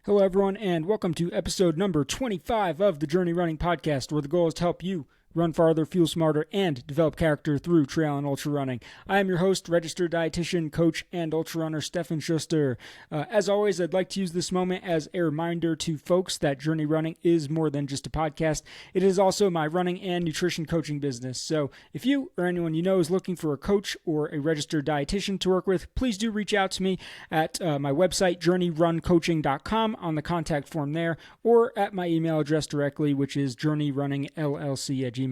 Hello, everyone, and welcome to episode number 25 of the Journey Running Podcast, where the goal is to help you run farther, feel smarter, and develop character through trail and ultra running. I am your host, registered dietitian, coach, and ultra runner Stefan Schuster. As always, I'd like to use this moment as a reminder to folks that Journey Running is more than just a podcast. It is also my running and nutrition coaching business. So if you or anyone you know is looking for a coach or a registered dietitian to work with, please do reach out to me at my website, journeyruncoaching.com, on the contact form there, or at my email address directly, which is journeyrunningllc@gmail.com.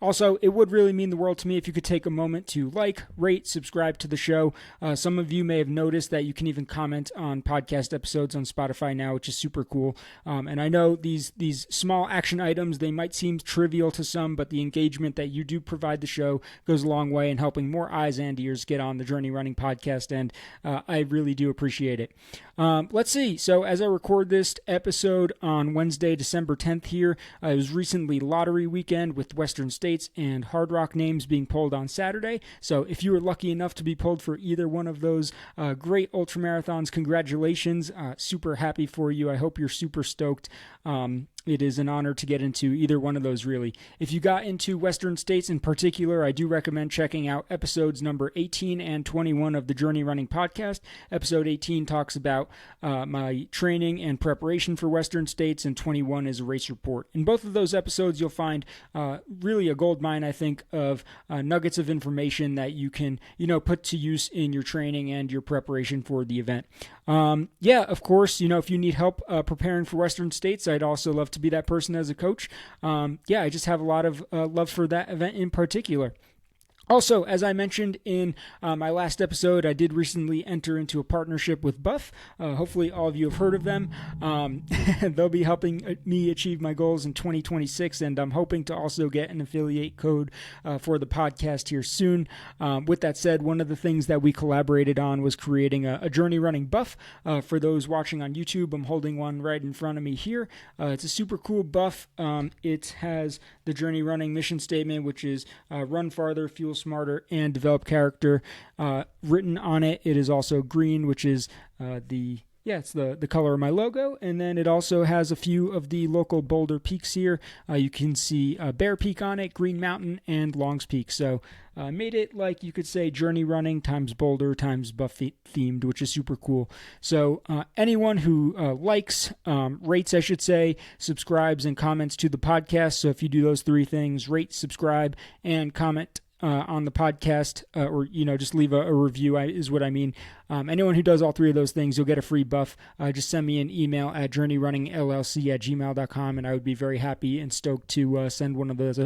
Also, it would really mean the world to me if you could take a moment to like, rate, subscribe to the show. Some of you may have noticed that you can even comment on podcast episodes on Spotify now, which is super cool. And I know these small action items, they might seem trivial to some, but the engagement that you do provide the show goes a long way in helping more eyes and ears get on the Journey Running Podcast, and I really do appreciate it. Let's see. So as I record this episode on Wednesday, December 10th here, it was recently lottery weekend with Western States and Hard Rock names being pulled on Saturday. So if you were lucky enough to be pulled for either one of those great ultramarathons, congratulations. Super happy for you. I hope you're super stoked. It is an honor to get into either one of those, really. If you got into Western States in particular, I do recommend checking out episodes number 18 and 21 of the Journey Running Podcast. Episode 18 talks about my training and preparation for Western States, and 21 is a race report. In both of those episodes, you'll find really a gold mine, I think, of nuggets of information that you can, put to use in your training and your preparation for the event. Of course, if you need help preparing for Western States, I'd also love to be that person as a coach. I just have a lot of love for that event in particular. Also, as I mentioned in my last episode, I did recently enter into a partnership with Buff. Hopefully all of you have heard of them. They'll be helping me achieve my goals in 2026, and I'm hoping to also get an affiliate code for the podcast here soon. With that said, one of the things that we collaborated on was creating a Journey Running buff. For those watching on YouTube, I'm holding one right in front of me here. It's a super cool buff. It has the Journey Running mission statement, which is run farther, fuel smarter, and develop character written on it. It is also green, which is it's the color of my logo, and then it also has a few of the local Boulder peaks here. You can see Bear Peak on it, Green Mountain, and Longs Peak. So made it like you could say Journey Running times Boulder times Buff themed, which is super cool. So anyone who likes, rates, I should say, subscribes, and comments to the podcast. So if you do those three things, rate, subscribe, and comment on the podcast, or just leave a review is what I mean. Anyone who does all three of those things, you'll get a free buff. Just send me an email at journeyrunningllc@gmail.com, and I would be very happy and stoked to send one of those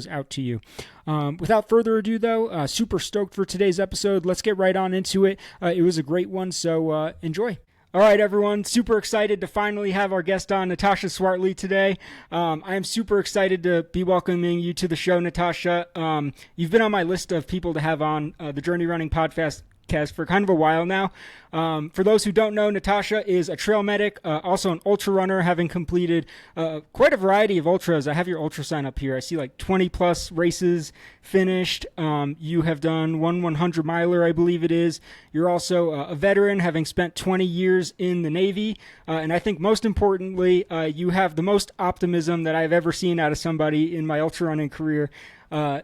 out to you. Without further ado, though, super stoked for today's episode. Let's get right on into it. It was a great one, so enjoy. All right, everyone, super excited to finally have our guest on, Natasha Swartley, today. I am super excited to be welcoming you to the show, Natasha. You've been on my list of people to have on the Journey Running Podcast for kind of a while now. For those who don't know, Natasha is a trail medic, also an ultra runner, having completed quite a variety of ultras. I have your ultra sign up here. I see like 20 plus races finished. You have done one 100 miler, I believe it is. You're also a veteran, having spent 20 years in the Navy. And I think most importantly, you have the most optimism that I've ever seen out of somebody in my ultra running career.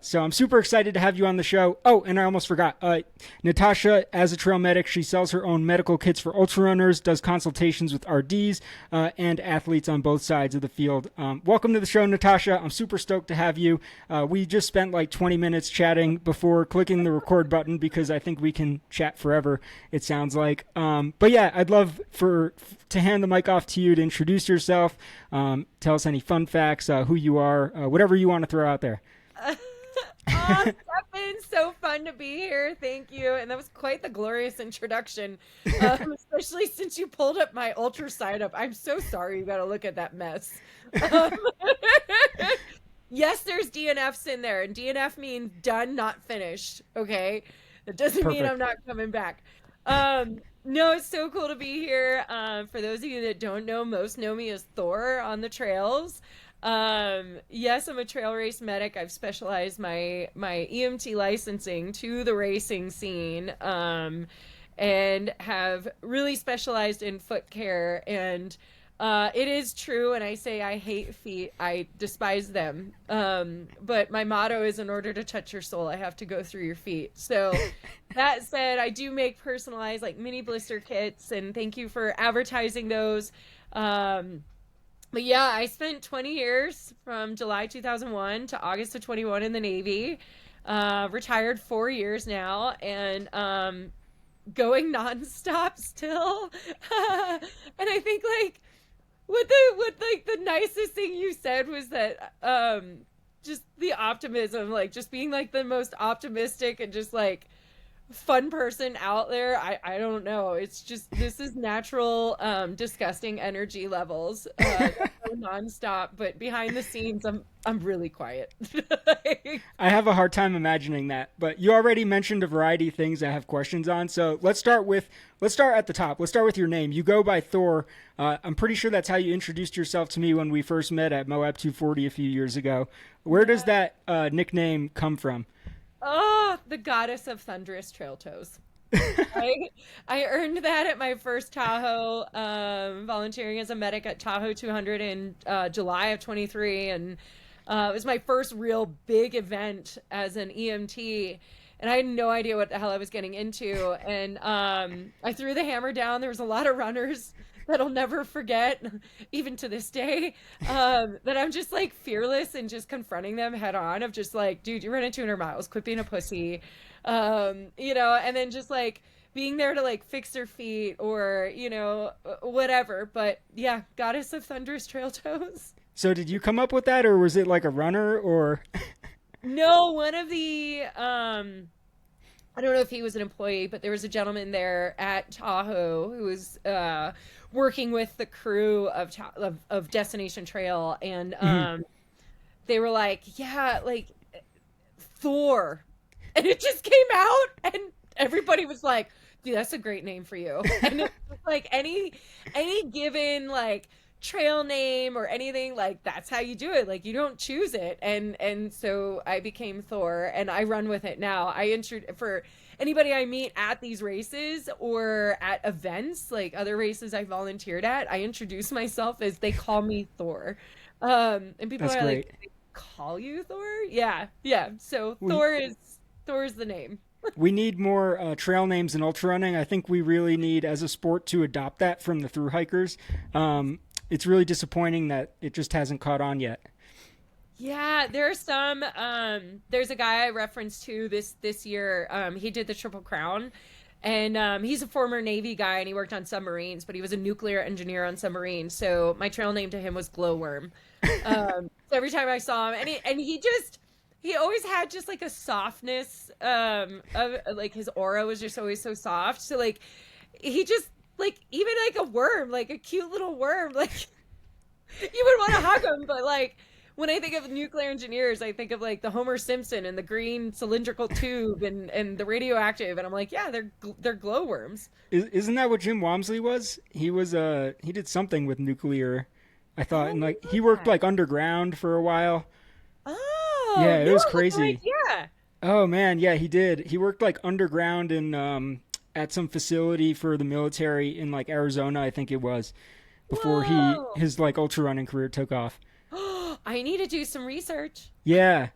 So I'm super excited to have you on the show. Oh, and I almost forgot. Natasha, as a trail medic, she sells her own medical kits for ultra runners, does consultations with RDs, and athletes on both sides of the field. Welcome to the show, Natasha. I'm super stoked to have you. We just spent like 20 minutes chatting before clicking the record button because I think we can chat forever, it sounds like. But yeah, I'd love to hand the mic off to you to introduce yourself. Tell us any fun facts, who you are, whatever you want to throw out there. Stefan, so fun to be here. Thank you. And that was quite the glorious introduction, especially since you pulled up my ultra sign up. I'm so sorry you got to look at that mess. Yes, there's DNFs in there, and DNF means done, not finished. Okay. That doesn't mean I'm not coming back. No, it's so cool to be here. For those of you that don't know, most know me as Thor on the trails. Yes, I'm a trail race medic. I've specialized my EMT licensing to the racing scene. and have really specialized in foot care. And it is true, and I say I hate feet. I despise them. But my motto is, in order to touch your soul, I have to go through your feet. So that said, I do make personalized like mini blister kits, and thank you for advertising those. But yeah, I spent 20 years from July 2001 to August of 21 in the Navy. Retired 4 years now, and going nonstop still. And I think like what the nicest thing you said was that just the optimism, like just being like the most optimistic and just like fun person out there. I don't know, it's just, this is natural disgusting energy levels that go nonstop, but behind the scenes I'm really quiet. I have a hard time imagining that, but you already mentioned a variety of things I have questions on. So let's start at the top. Let's start with your name. You go by Thor. I'm pretty sure that's how you introduced yourself to me when we first met at Moab 240 a few years ago. Where does that nickname come from? Oh, the goddess of thunderous trail toes. I earned that at my first Tahoe, volunteering as a medic at Tahoe 200 in July of 23, and it was my first real big event as an EMT, and I had no idea what the hell I was getting into, and I threw the hammer down. There was a lot of runners that I'll never forget, even to this day, that I'm just like fearless and just confronting them head on, of just like, dude, you ran 200 miles, quit being a pussy, you know, and then just like being there to like fix their feet or, you know, whatever. But yeah, goddess of thunderous trail toes. So did you come up with that, or was it like a runner, or? No, one of the, I don't know if he was an employee, but there was a gentleman there at Tahoe who was working with the crew of Destination Trail, and they were like, yeah, like Thor, and it just came out, and everybody was like, dude, that's a great name for you. And it's like any given like trail name or anything, like that's how you do it, like you don't choose it. And so I became Thor, and I run with it now. For anybody I meet at these races or at events, like other races I volunteered at, I introduce myself as, they call me Thor, and people That's are great. like, they call you Thor? Yeah So Thor is the name. We need more trail names in ultra running. I think we really need, as a sport, to adopt that from the thru hikers. It's really disappointing that it just hasn't caught on yet. Yeah, there are some. There's a guy I referenced to this year. He did the Triple Crown, and he's a former Navy guy, and he worked on submarines, but he was a nuclear engineer on submarines. So my trail name to him was Glowworm. So every time I saw him, and he always had just like a softness, of like his aura was just always so soft. So like he just, like, even like a worm, like a cute little worm, like you would want to hug him. But like when I think of nuclear engineers, I think of like the Homer Simpson and the green cylindrical tube and the radioactive, and I'm like, yeah, they're glowworms. Isn't that what Jim Walmsley was? He did something with nuclear, I thought, and like he worked like underground for a while. Oh, yeah, it was no, crazy. Yeah. Oh man, yeah, he did. He worked like underground in at some facility for the military in like Arizona, I think it was, before his like ultra running career took off. I need to do some research. Yeah.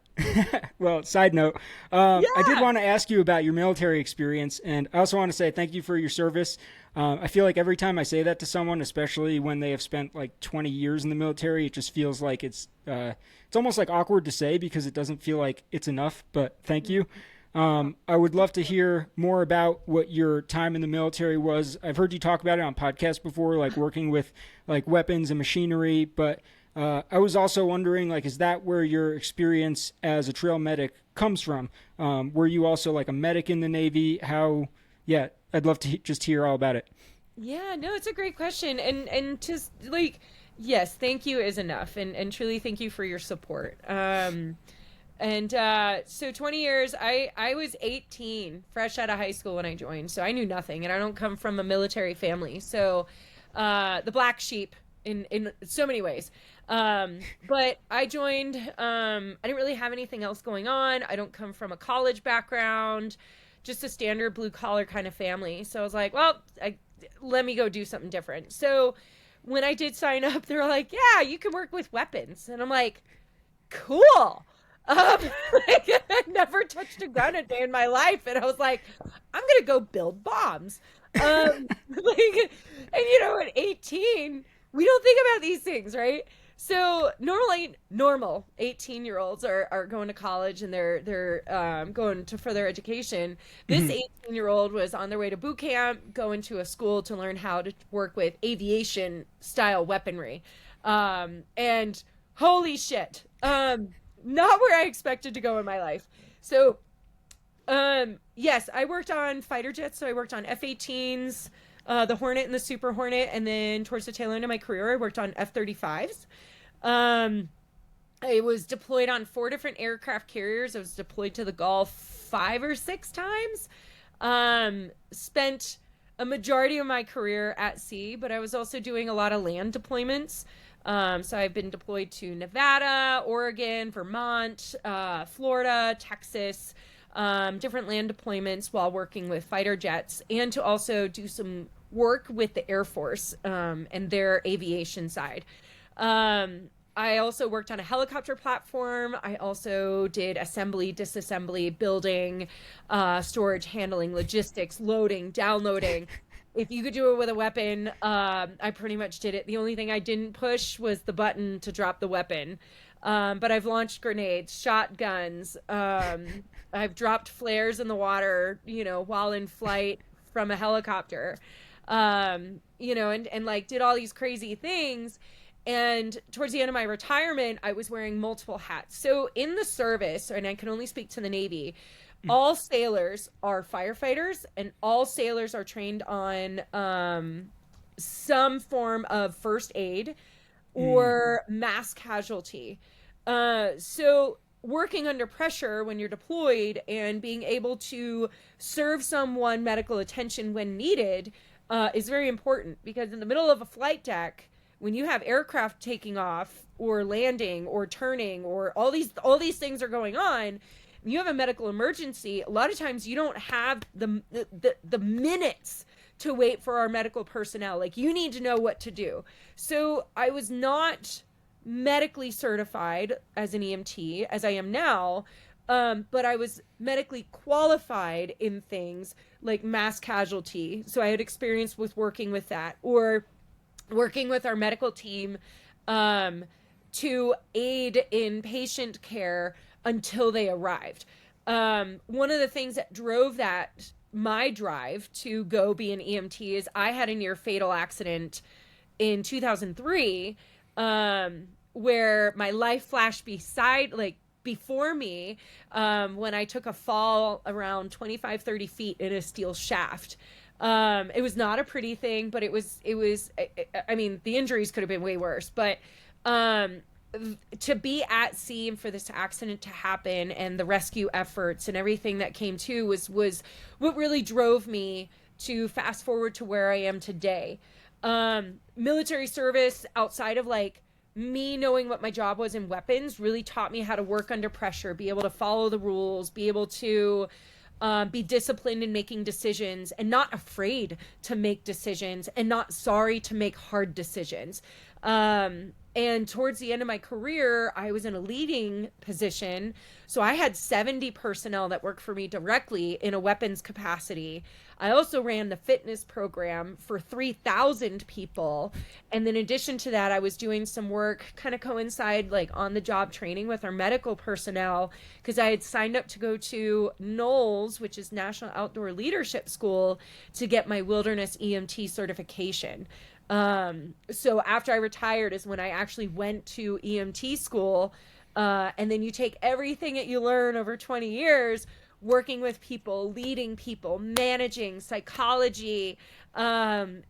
Well, side note, I did want to ask you about your military experience, and I also want to say thank you for your service. I feel like every time I say that to someone, especially when they have spent like 20 years in the military, it just feels like it's almost like awkward to say because it doesn't feel like it's enough, but thank you. I would love to hear more about what your time in the military was. I've heard you talk about it on podcasts before, like working with like weapons and machinery, but I was also wondering, like, is that where your experience as a trail medic comes from? Were you also like a medic in the Navy? Yeah, I'd love to just hear all about it. Yeah, no, it's a great question. And just like, yes, thank you is enough. And truly thank you for your support. So 20 years, I was 18, fresh out of high school when I joined. So I knew nothing, and I don't come from a military family. So the black sheep in so many ways. But I joined, I didn't really have anything else going on. I don't come from a college background. just a standard blue collar kind of family. So I was like, well, let me go do something different. So when I did sign up, they were like, yeah, you can work with weapons. And I'm like, cool. Like, I never touched a gun a day in my life. And I was like, I'm going to go build bombs. And at 18, we don't think about these things, right? So normal 18-year-olds are going to college and they're going to further education. This 18-year-old was on their way to boot camp, going to a school to learn how to work with aviation style weaponry. And holy shit, not where I expected to go in my life. So, yes, I worked on fighter jets. So I worked on F-18s, the Hornet and the Super Hornet. And then towards the tail end of my career, I worked on F-35s. I was deployed on 4 different aircraft carriers. I was deployed to the Gulf 5 or 6 times. Spent a majority of my career at sea, but I was also doing a lot of land deployments. So I've been deployed to Nevada, Oregon, Vermont, Florida, Texas, different land deployments while working with fighter jets, and to also do some work with the Air Force and their aviation side. I also worked on a helicopter platform. I also did assembly, disassembly, building, storage, handling, logistics, loading, downloading. If you could do it with a weapon, I pretty much did it. The only thing I didn't push was the button to drop the weapon. But I've launched grenades, shotguns. I've dropped flares in the water, while in flight from a helicopter, and like did all these crazy things. And towards the end of my retirement, I was wearing multiple hats. So in the service, and I can only speak to the Navy, all sailors are firefighters, and all sailors are trained on some form of first aid or mass casualty. So working under pressure when you're deployed and being able to serve someone medical attention when needed is very important, because in the middle of a flight deck, when you have aircraft taking off or landing or turning or all these things are going on, you have a medical emergency, a lot of times you don't have the minutes to wait for our medical personnel. Like, you need to know what to do. So I was not medically certified as an EMT as I am now, but I was medically qualified in things like mass casualty. So I had experience with working with that, or working with our medical team to aid in patient care until they arrived. One of the things that drove my drive to go be an EMT is I had a near fatal accident in 2003 where my life flashed before me when I took a fall around 25-30 feet in a steel shaft. It was not a pretty thing, but it was, I mean, the injuries could have been way worse, but, to be at sea and for this accident to happen and the rescue efforts and everything that came to was what really drove me to fast forward to where I am today. Military service, outside of like me knowing what my job was in weapons, really taught me how to work under pressure, be able to follow the rules, be able to be disciplined in making decisions, and not afraid to make decisions, and not sorry to make hard decisions. And towards the end of my career, I was in a leading position. So I had 70 personnel that worked for me directly in a weapons capacity. I also ran the fitness program for 3,000 people. And then in addition to that, I was doing some work, kind of coincide like on the job training with our medical personnel, because I had signed up to go to NOLS, which is National Outdoor Leadership School, to get my wilderness EMT certification. So after I retired is when I actually went to EMT school. And then you take everything that you learn over 20 years, working with people, leading people, managing, psychology, and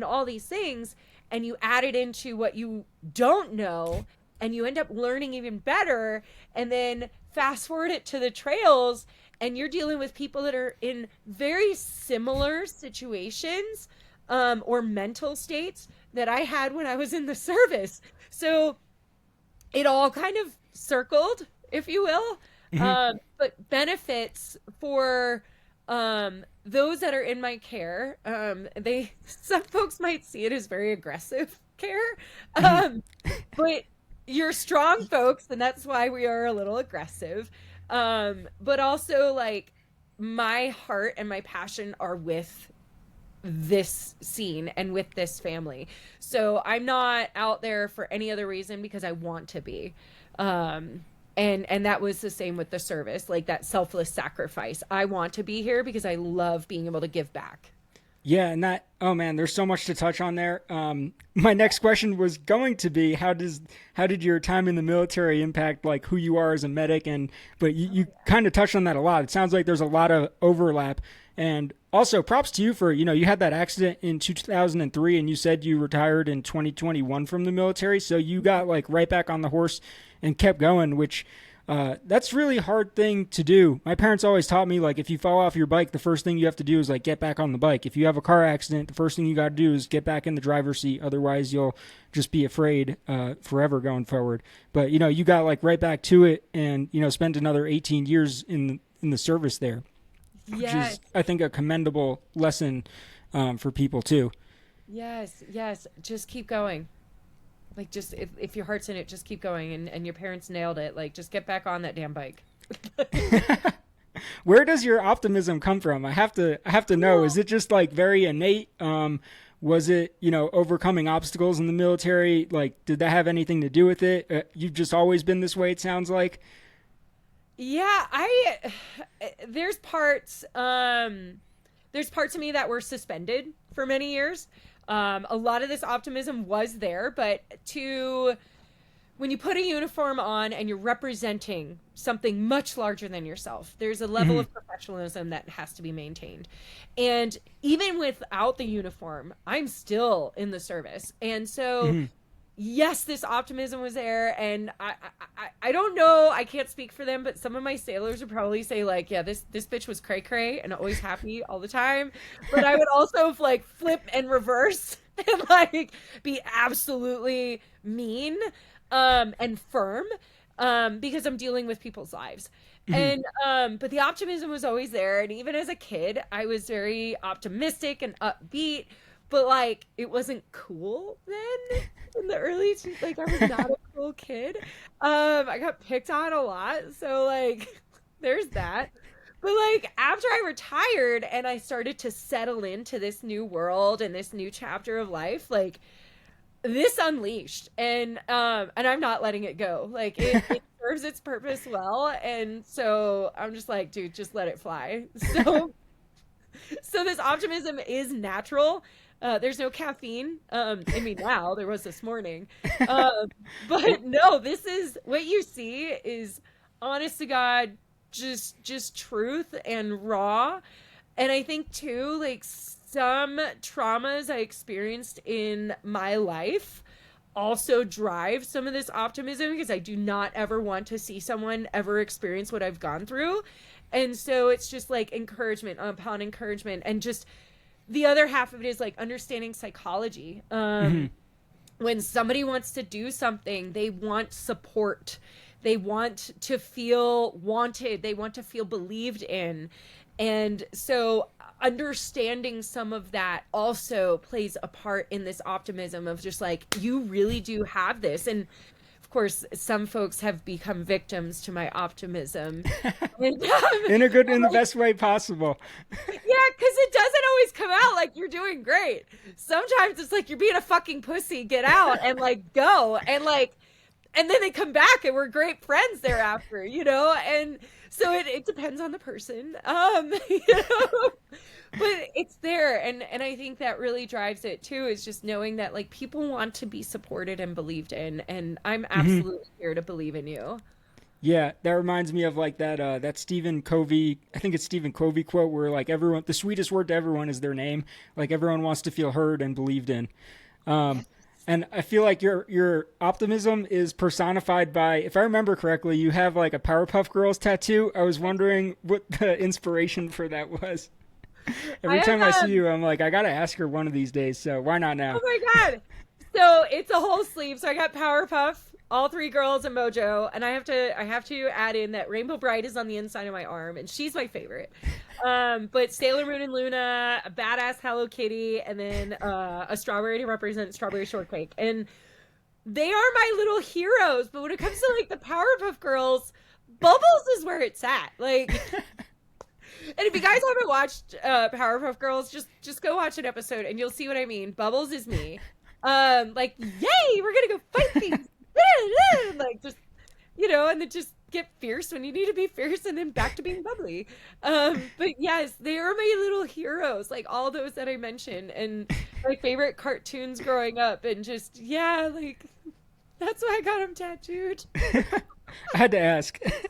all these things, and you add it into what you don't know, and you end up learning even better. And then fast forward it to the trails, and you're dealing with people that are in very similar situations, or mental states that I had when I was in the service. So it all kind of circled, if you will, but benefits for those that are in my care, some folks might see it as very aggressive care. But you're strong folks, and that's why we are a little aggressive. But also, like, my heart and my passion are with this scene and with this family. So I'm not out there for any other reason because I want to be. And that was the same with the service, like that selfless sacrifice. I want to be here because I love being able to give back. Yeah, and that, oh man, there's so much to touch on there. My next question was going to be, how did your time in the military impact like who you are as a medic? But you kind of touched on that a lot. It sounds like there's a lot of overlap. And also props to you for, you had that accident in 2003 and you said you retired in 2021 from the military. So you got like right back on the horse and kept going, which that's really hard thing to do. My parents always taught me, like, if you fall off your bike, the first thing you have to do is like get back on the bike. If you have a car accident, the first thing you got to do is get back in the driver's seat. Otherwise you'll just be afraid forever going forward. But, you got like right back to it and, spent another 18 years in the service there. Which is, I think, a commendable lesson for people too. Yes. Just keep going. Like, just if your heart's in it, just keep going. And your parents nailed it. Like, just get back on that damn bike. Where does your optimism come from? I have to know. Is it just like very innate? Was it, overcoming obstacles in the military? Like, did that have anything to do with it? You've just always been this way, it sounds like. Yeah, there's parts of me that were suspended for many years. A lot of this optimism was there, but when you put a uniform on and you're representing something much larger than yourself, there's a level of professionalism that has to be maintained. And even without the uniform, I'm still in the service. And so yes, this optimism was there, and I don't know, I can't speak for them, but some of my sailors would probably say like, yeah, this bitch was cray cray and always happy all the time. But I would also like flip and reverse and like be absolutely mean and firm because I'm dealing with people's lives. And but the optimism was always there, and even as a kid, I was very optimistic and upbeat. But like, it wasn't cool then in the early, like I was not a cool kid. I got picked on a lot. So like, there's that. But like, after I retired and I started to settle into this new world and this new chapter of life, like this unleashed, and I'm not letting it go. Like it serves its purpose well. And so I'm just like, dude, just let it fly. So this optimism is natural. There's no caffeine in me now. There was this morning. But no, this is what you see is honest to God, just truth and raw. And I think too, like some traumas I experienced in my life also drive some of this optimism, because I do not ever want to see someone ever experience what I've gone through. And so it's just like encouragement upon encouragement, and just the other half of it is like understanding psychology. When somebody wants to do something, they want support. They want to feel wanted. They want to feel believed in. And so understanding some of that also plays a part in this optimism of just like, you really do have this. And of course, some folks have become victims to my optimism. And, in the best way possible. Yeah, because it doesn't always come out like you're doing great. Sometimes it's like you're being a fucking pussy, get out and like go. And then they come back and we're great friends thereafter, And so it depends on the person, but it's there. And I think that really drives it too, is just knowing that like people want to be supported and believed in. And I'm absolutely here to believe in you. Yeah, that reminds me of like that Stephen Covey, I think it's Stephen Covey quote where like everyone, the sweetest word to everyone is their name. Like everyone wants to feel heard and believed in. And I feel like your optimism is personified by, if I remember correctly, you have like a Powerpuff Girls tattoo. I was wondering what the inspiration for that was. Every time I see you, I'm like, I got to ask her one of these days. So why not now? Oh my God. So it's a whole sleeve. So I got Powerpuff all three girls and Mojo, and I have to add in that Rainbow Bright is on the inside of my arm, and she's my favorite. But Sailor Moon and Luna, a badass Hello Kitty, and then a strawberry to represent Strawberry Shortcake, and they are my little heroes. But when it comes to like the Powerpuff Girls, Bubbles is where it's at. Like, and if you guys haven't watched Powerpuff Girls, just go watch an episode and you'll see what I mean. Bubbles is me. Like, yay, we're gonna go fight things. Like, just, you know, and then just get fierce when you need to be fierce, and then back to being bubbly. But yes, they are my little heroes, like all those that I mentioned, and my favorite cartoons growing up, and just, yeah, like, that's why I got them tattooed. I had to ask. Absolutely,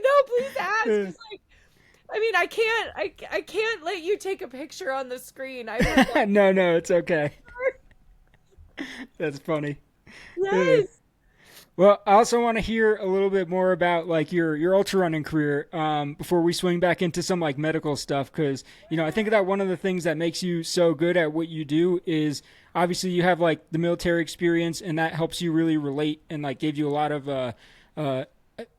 no, please ask. It's like, I mean, I can't let you take a picture on the screen. No, it's okay. That's funny. Yes. Well, I also want to hear a little bit more about like your ultra running career before we swing back into some like medical stuff, because you know I think that one of the things that makes you so good at what you do is obviously you have like the military experience, and that helps you really relate and like gave you a lot of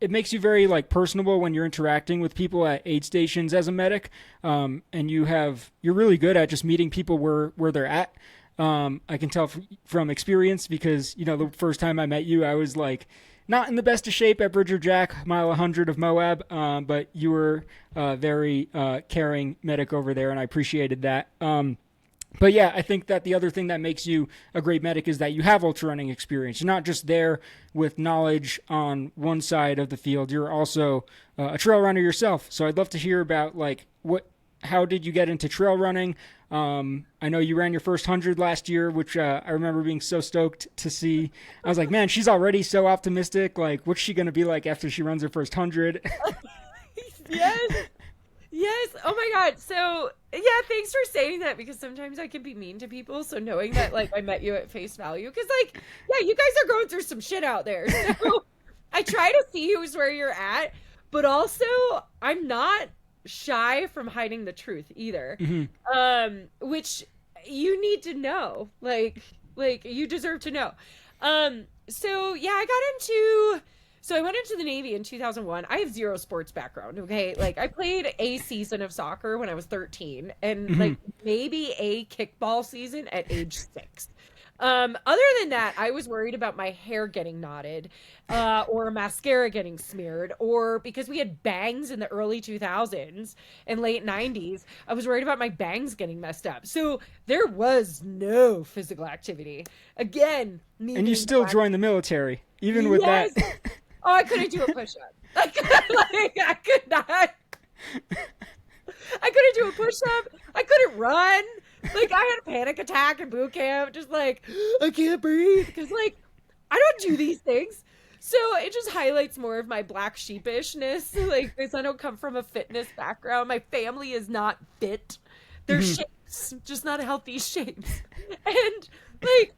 it makes you very like personable when you're interacting with people at aid stations as a medic, and you're really good at just meeting people where they're at. I can tell from experience because, you know, the first time I met you, I was like not in the best of shape at Bridger Jack, mile 100 of Moab, but you were very caring medic over there, and I appreciated that. But yeah, I think that the other thing that makes you a great medic is that you have ultra running experience. You're not just there with knowledge on one side of the field. You're also a trail runner yourself. So I'd love to hear about like how did you get into trail running? I know you ran your first 100 last year, which I remember being so stoked to see. I was like, man, she's already so optimistic. Like, what's she going to be like after she runs her first 100? Yes. Oh my God. So yeah, thanks for saying that, because sometimes I can be mean to people. So knowing that like I met you at face value, because like, yeah, you guys are going through some shit out there. So I try to see who's where you're at, but also I'm not shy from hiding the truth either. Mm-hmm. Which you need to know, like you deserve to know. So yeah, I went into the Navy in 2001. I have zero sports background. Okay. Like I played a season of soccer when I was 13, and mm-hmm. like maybe a kickball season at age 6. Other than that, I was worried about my hair getting knotted, or mascara getting smeared, or because we had bangs in the early 2000s and late 90s, I was worried about my bangs getting messed up. So there was no physical activity. Again, and you still joined the military, even with that. Oh, I couldn't do a push-up. I could not. I couldn't do a push-up. I couldn't run. Like, I had a panic attack in boot camp, just like, I can't breathe, because, like, I don't do these things. So it just highlights more of my black sheepishness, like, because I don't come from a fitness background. My family is not fit. They're mm-hmm. shapes, just not healthy shapes. And, like,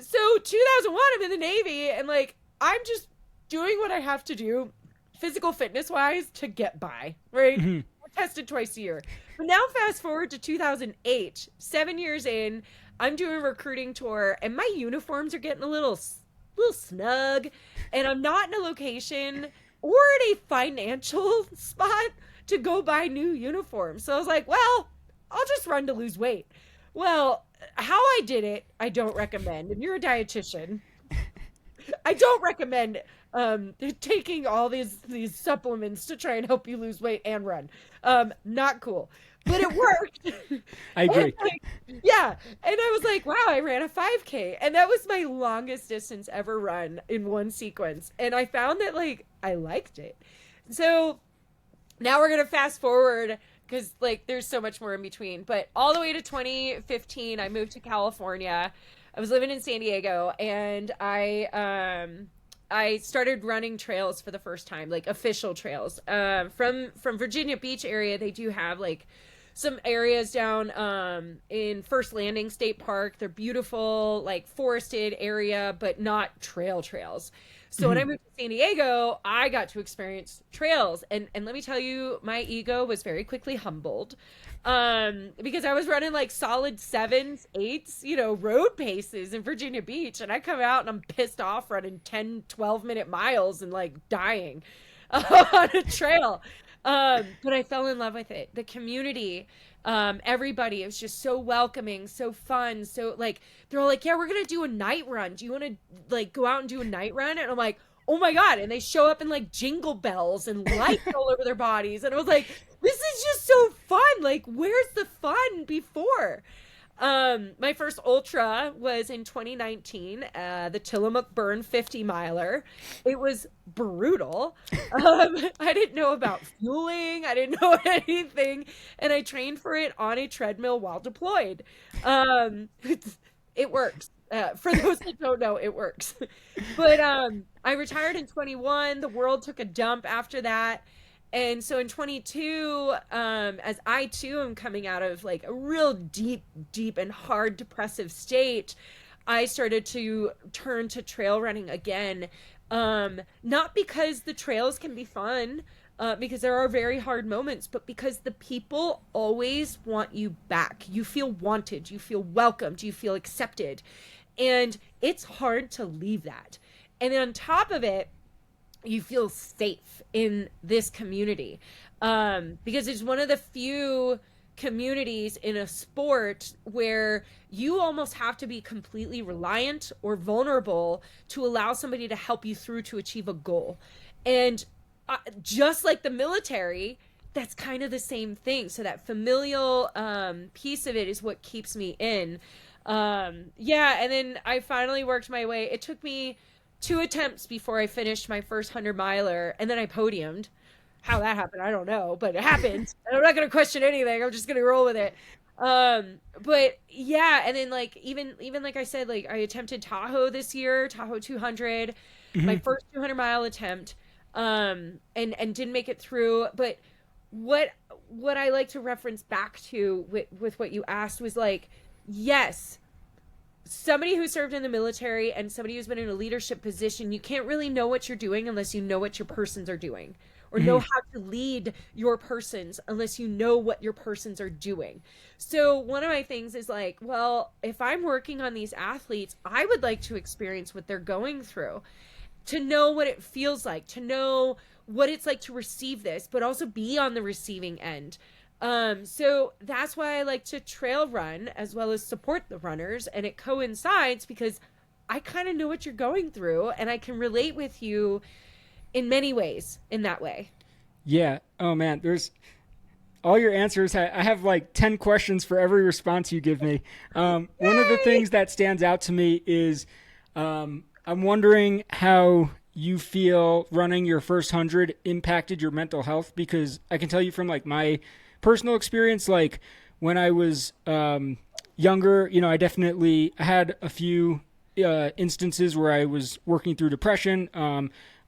so 2001, I'm in the Navy, and, like, I'm just doing what I have to do, physical fitness-wise, to get by, right? Mm-hmm. Tested twice a year. But now fast forward to 2008, 7 years in, I'm doing a recruiting tour, and my uniforms are getting a little snug, and I'm not in a location or in a financial spot to go buy new uniforms. So I was like, well, I'll just run to lose weight. Well, how I did it, I don't recommend. And you're a dietitian. I don't recommend taking all these supplements to try and help you lose weight and run. Not cool, but it worked. I agree. Yeah. And I was like, wow, I ran a 5K, and that was my longest distance ever run in one sequence. And I found that like, I liked it. So now we're going to fast forward, because like there's so much more in between, but all the way to 2015, I moved to California. I was living in San Diego, and I started running trails for the first time, like official trails. From Virginia Beach area, they do have like some areas down in First Landing State Park. They're beautiful, like forested area, but not trails. So when I moved to San Diego, I got to experience trails. And let me tell you, my ego was very quickly humbled. Because I was running like solid 7s, 8s, road paces in Virginia Beach. And I come out and I'm pissed off running 10, 12-minute miles and like dying on a trail. But I fell in love with it. The community, everybody, it was just so welcoming, so fun. So like, they're all like, yeah, we're going to do a night run. Do you want to like go out and do a night run? And I'm like, oh my God. And they show up in like jingle bells and lights all over their bodies. And I was like, this is just so fun. Like, where's the fun before? My first ultra was in 2019, the Tillamook Burn 50 miler. It was brutal. I didn't know about fueling. I didn't know anything. And I trained for it on a treadmill while deployed. It works. For those that don't know, it works. But I retired in 21. The world took a dump after that. And so in 22, as I too am coming out of like a real deep and hard depressive state, I started to turn to trail running again. Not because the trails can be fun, because there are very hard moments, but because the people always want you back. You feel wanted, you feel welcomed, you feel accepted. And it's hard to leave that. And on top of it, you feel safe in this community, because it's one of the few communities in a sport where you almost have to be completely reliant or vulnerable to allow somebody to help you through to achieve a goal. And just like the military, that's kind of the same thing. So that familial piece of it is what keeps me in. And then I finally worked my way. It took me 2 attempts before I finished my first 100-miler, and then I podiumed. How that happened, I don't know, but it happened. And I'm not going to question anything. I'm just going to roll with it. But yeah, and then like even like I said, like I attempted Tahoe this year, Tahoe 200, my first 200-mile attempt, and didn't make it through. But what I like to reference back to with what you asked was like, yes, somebody who served in the military and somebody who's been in a leadership position, you can't really know what you're doing unless you know what your persons are doing, or know how to lead your persons unless you know what your persons are doing. So one of my things is like, well, if I'm working on these athletes, I would like to experience what they're going through, to know what it feels like, to know what it's like to receive this, but also be on the receiving end. So that's why I like to trail run as well as support the runners. And it coincides because I kind of know what you're going through and I can relate with you in many ways in that way. Yeah. Oh man, there's all your answers. I have like 10 questions for every response you give me. One of the things that stands out to me is, I'm wondering how you feel running your first 100 impacted your mental health, because I can tell you from like my personal experience, like when I was younger, I definitely had a few instances where I was working through depression.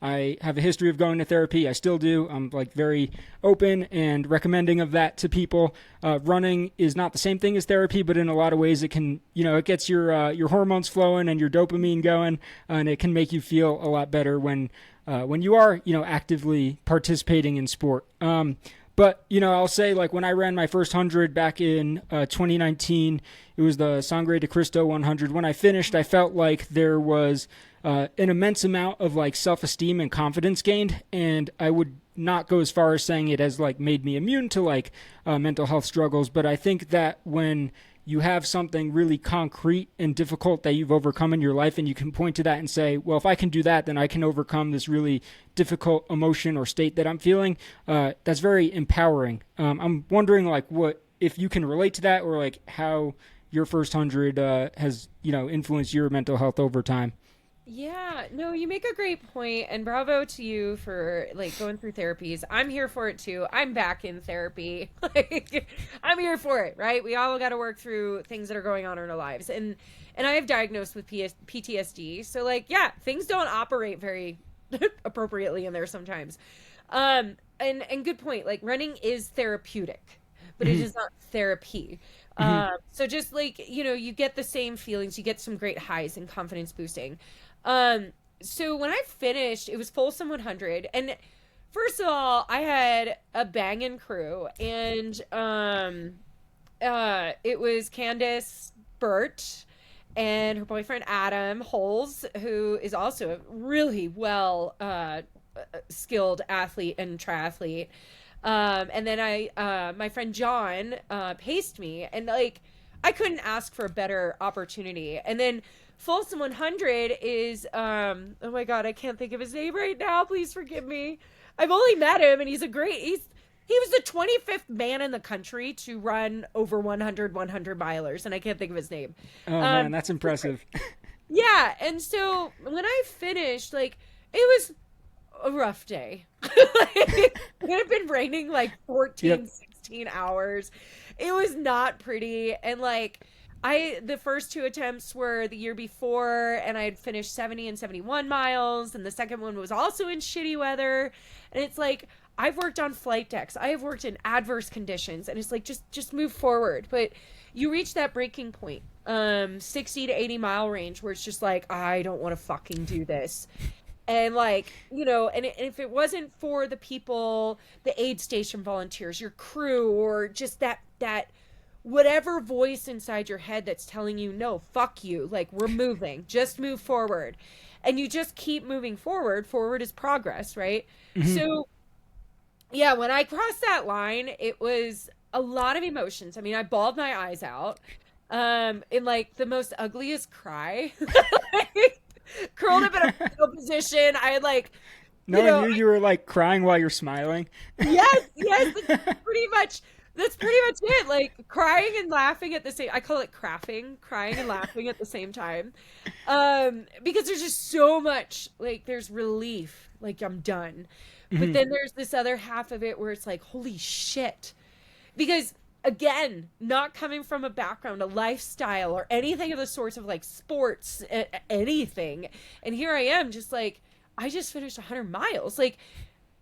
I have a history of going to therapy. I still do. I'm like very open and recommending of that to people. Running is not the same thing as therapy, but in a lot of ways it can, it gets your hormones flowing and your dopamine going, and it can make you feel a lot better when you are, actively participating in sport. But, I'll say, like, when I ran my first 100 back in 2019, it was the Sangre de Cristo 100. When I finished, I felt like there was an immense amount of, like, self-esteem and confidence gained. And I would not go as far as saying it has, like, made me immune to, like, mental health struggles. But I think that when you have something really concrete and difficult that you've overcome in your life, and you can point to that and say, well, if I can do that, then I can overcome this really difficult emotion or state that I'm feeling. That's very empowering. I'm wondering, like, what, if you can relate to that, or like how your first 100 has, influenced your mental health over time. Yeah, no, you make a great point, and bravo to you for like going through therapies. I'm here for it too. I'm back in therapy. Like, I'm here for it, right? We all got to work through things that are going on in our lives, and I have diagnosed with PTSD. So like, yeah, things don't operate very appropriately in there sometimes. And good point. Like, running is therapeutic, but it is not therapy. So just like, you get the same feelings, you get some great highs and confidence boosting. So when I finished, it was Folsom 100. And first of all, I had a banging crew, and it was Candace, Burt, and her boyfriend Adam Holes, who is also a really well skilled athlete and triathlete. And then my friend John paced me, and like I couldn't ask for a better opportunity. And then Folsom 100 is oh my God, I can't think of his name right now. Please forgive me. I've only met him, and he was the 25th man in the country to run over 100 milers, and I can't think of his name. Oh man, that's impressive. Yeah, and so when I finished, like, it was a rough day. It had been raining like 14, 16 hours. It was not pretty, and like the first two attempts were the year before, and I had finished 70 and 71 miles, and the second one was also in shitty weather. And it's like, I've worked on flight decks, I have worked in adverse conditions, and it's like, just move forward. But you reach that breaking point, 60 to 80 mile range, where it's just like, I don't want to fucking do this. And like, and if it wasn't for the people, the aid station volunteers, your crew, or just that whatever voice inside your head that's telling you, no, fuck you, like, we're moving, just move forward. And you just keep moving forward. Forward is progress, right? So yeah, when I crossed that line, it was a lot of emotions. I mean, I bawled my eyes out in like the most ugliest cry. Curled up in a fetal position. I had like, you were like crying while you're smiling. Yes, that's pretty much it. Like crying and laughing at the same. I call it craffing, crying and laughing at the same time, because there's just so much. Like there's relief. Like I'm done, but then there's this other half of it where it's like, holy shit, because again, not coming from a background, a lifestyle, or anything of the sorts of like sports, anything. And here I am just like, I just finished 100 miles. Like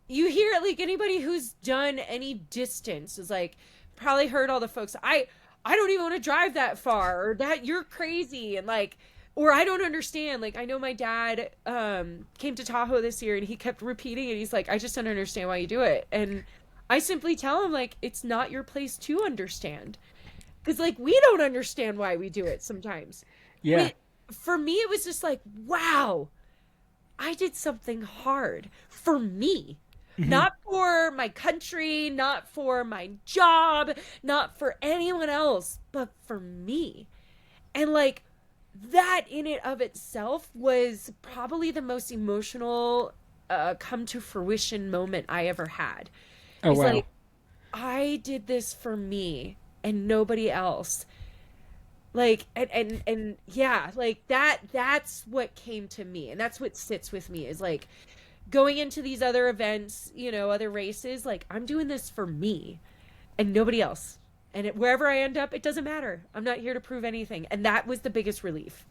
you hear like anybody who's done any distance is like, probably heard all the folks, I don't even want to drive that far, or that you're crazy. And like, or I don't understand. Like I know my dad came to Tahoe this year, and he kept repeating it. He's like, I just don't understand why you do it. And I simply tell him, like, it's not your place to understand. Because, like, we don't understand why we do it sometimes. Yeah. For me, it was just like, wow, I did something hard for me. Not for my country, not for my job, not for anyone else, but for me. And, like, that in it of itself was probably the most emotional come to fruition moment I ever had. Oh, it's wow. Like, I did this for me and nobody else. Like, and yeah, like that's what came to me. And that's what sits with me is like going into these other events, other races, like I'm doing this for me and nobody else. And wherever I end up, it doesn't matter. I'm not here to prove anything. And that was the biggest relief.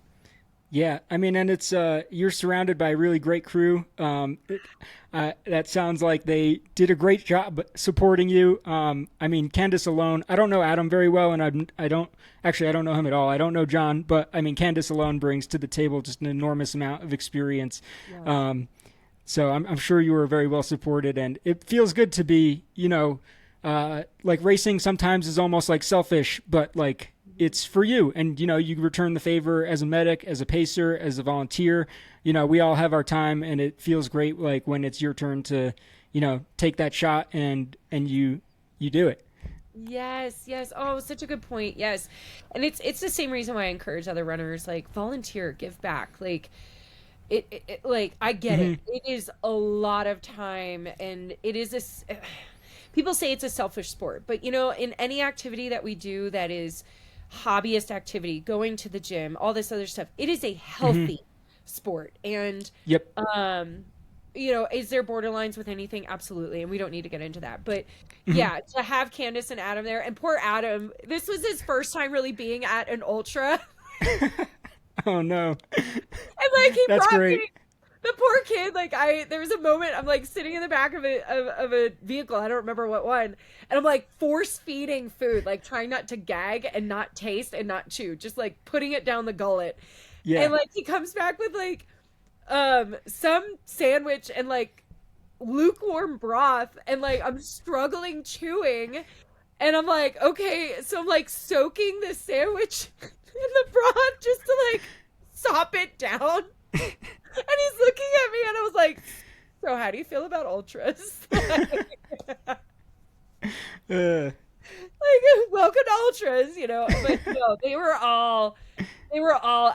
Yeah, I mean, and it's you're surrounded by a really great crew. That sounds like they did a great job supporting you. I mean, Candace alone, I don't know Adam very well, and I don't know him at all. I don't know John, but I mean, Candace alone brings to the table just an enormous amount of experience. Yeah. So I'm sure you were very well supported, and it feels good to be, like racing sometimes is almost like selfish, but like it's for you. And, you return the favor as a medic, as a pacer, as a volunteer. We all have our time, and it feels great like when it's your turn to, take that shot and you do it. Yes. Oh, such a good point. Yes. And it's the same reason why I encourage other runners, like volunteer, give back. Like it like I get it. It is a lot of time, and it is people say it's a selfish sport, but in any activity that we do that is hobbyist activity, going to the gym, all this other stuff, it is a healthy sport. And is there borderlines with anything? Absolutely. And we don't need to get into that, but yeah, to have Candace and Adam there, and poor Adam, this was his first time really being at an ultra. Oh no. And like he That's brought great. me The poor kid, like there was a moment I'm like sitting in the back of a vehicle, I don't remember what one, and I'm like force feeding food, like trying not to gag and not taste and not chew, just like putting it down the gullet. Yeah. And like he comes back with like some sandwich and like lukewarm broth, and like I'm struggling chewing, and I'm like, okay, so I'm like soaking the sandwich in the broth just to like sop it down. And he's looking at me, and I was like, so how do you feel about ultras? Like, welcome to ultras, you know. But no, they were all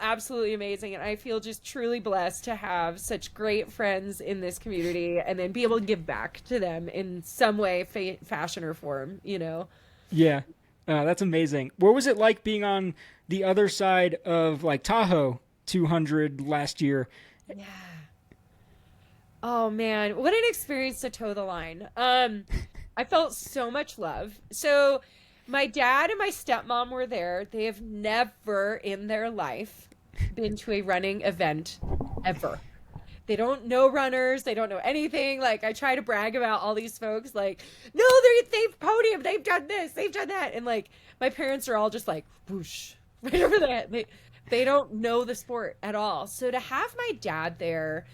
absolutely amazing, and I feel just truly blessed to have such great friends in this community, and then be able to give back to them in some way, fashion, or form, you know. Yeah, that's amazing. What was it like being on the other side of like Tahoe 200 last year? Yeah. Oh man, what an experience to toe the line. I felt so much love. So my dad and my stepmom were there. They have never in their life been to a running event ever. They don't know runners. They don't know anything. Like, I try to brag about all these folks, like, no, they've podiumed. They've done this. They've done that. And like, my parents are all just like, whoosh, right over that. They don't know the sport at all. So to have my dad there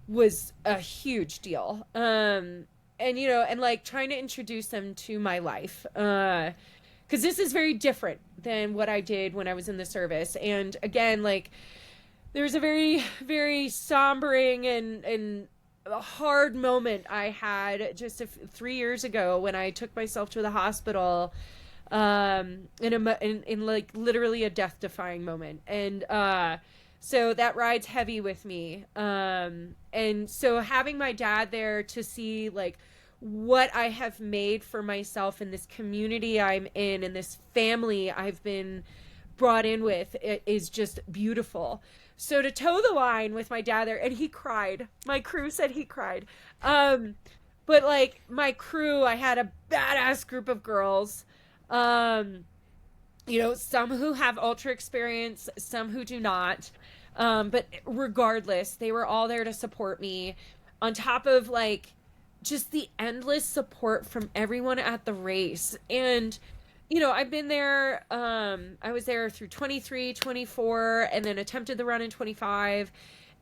was a huge deal. And, you know, and like trying to introduce them to my life. Because this is very different than what I did when I was in the service. And again, like, there's a very, very sombering and a hard moment I had just 3 years ago when I took myself to the hospital in like literally a death-defying moment. And so that ride's heavy with me. And so having my dad there to see like what I have made for myself in this community I'm in and this family I've been brought in with, it is just beautiful. So to toe the line with my dad there, and he cried. My crew said he cried. But like my crew, I had a badass group of girls. You know, some who have ultra experience, some who do not. But regardless, they were all there to support me. On top of like just the endless support from everyone at the race. And you know, I've been there, I was there through 23, 24, and then attempted the run in 25.